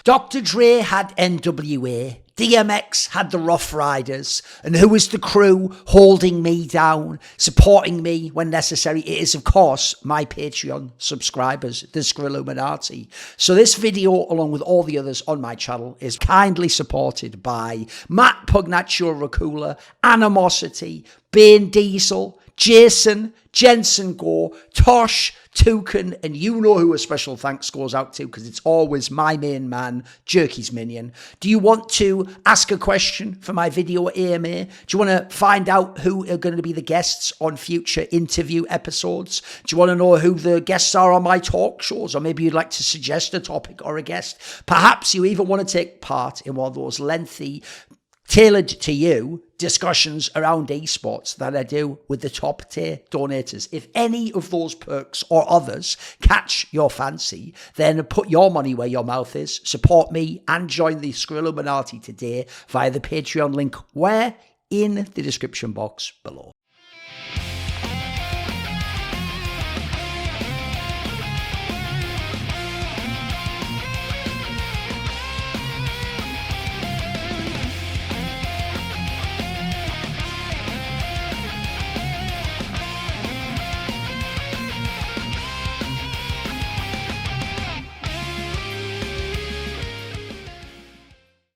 Dr. Dre had NWA. DMX had the Rough Riders, and who is the crew holding me down, supporting me when necessary? It is, of course, my Patreon subscribers, the SK Illuminati. So this video, along with all the others on my channel, is kindly supported by Matt Pugnatio Rajcula, Animosity, Banediesel, Jasun, Jensen Goh, Tosh, Tooorin, and you know who a special thanks goes out to because it's always my main man, Jerky's Minion. Do you want to ask a question for my video AMA? Do you want to find out who are going to be the guests on future interview episodes? Do you want to know who the guests are on my talk shows? Or maybe you'd like to suggest a topic or a guest? Perhaps you even want to take part in one of those lengthy, tailored to you discussions around esports that I do with the top tier donators. If any of those perks or others catch your fancy, then put your money where your mouth is, support me and join the Skrill Illuminati today via the Patreon link where in the description box below.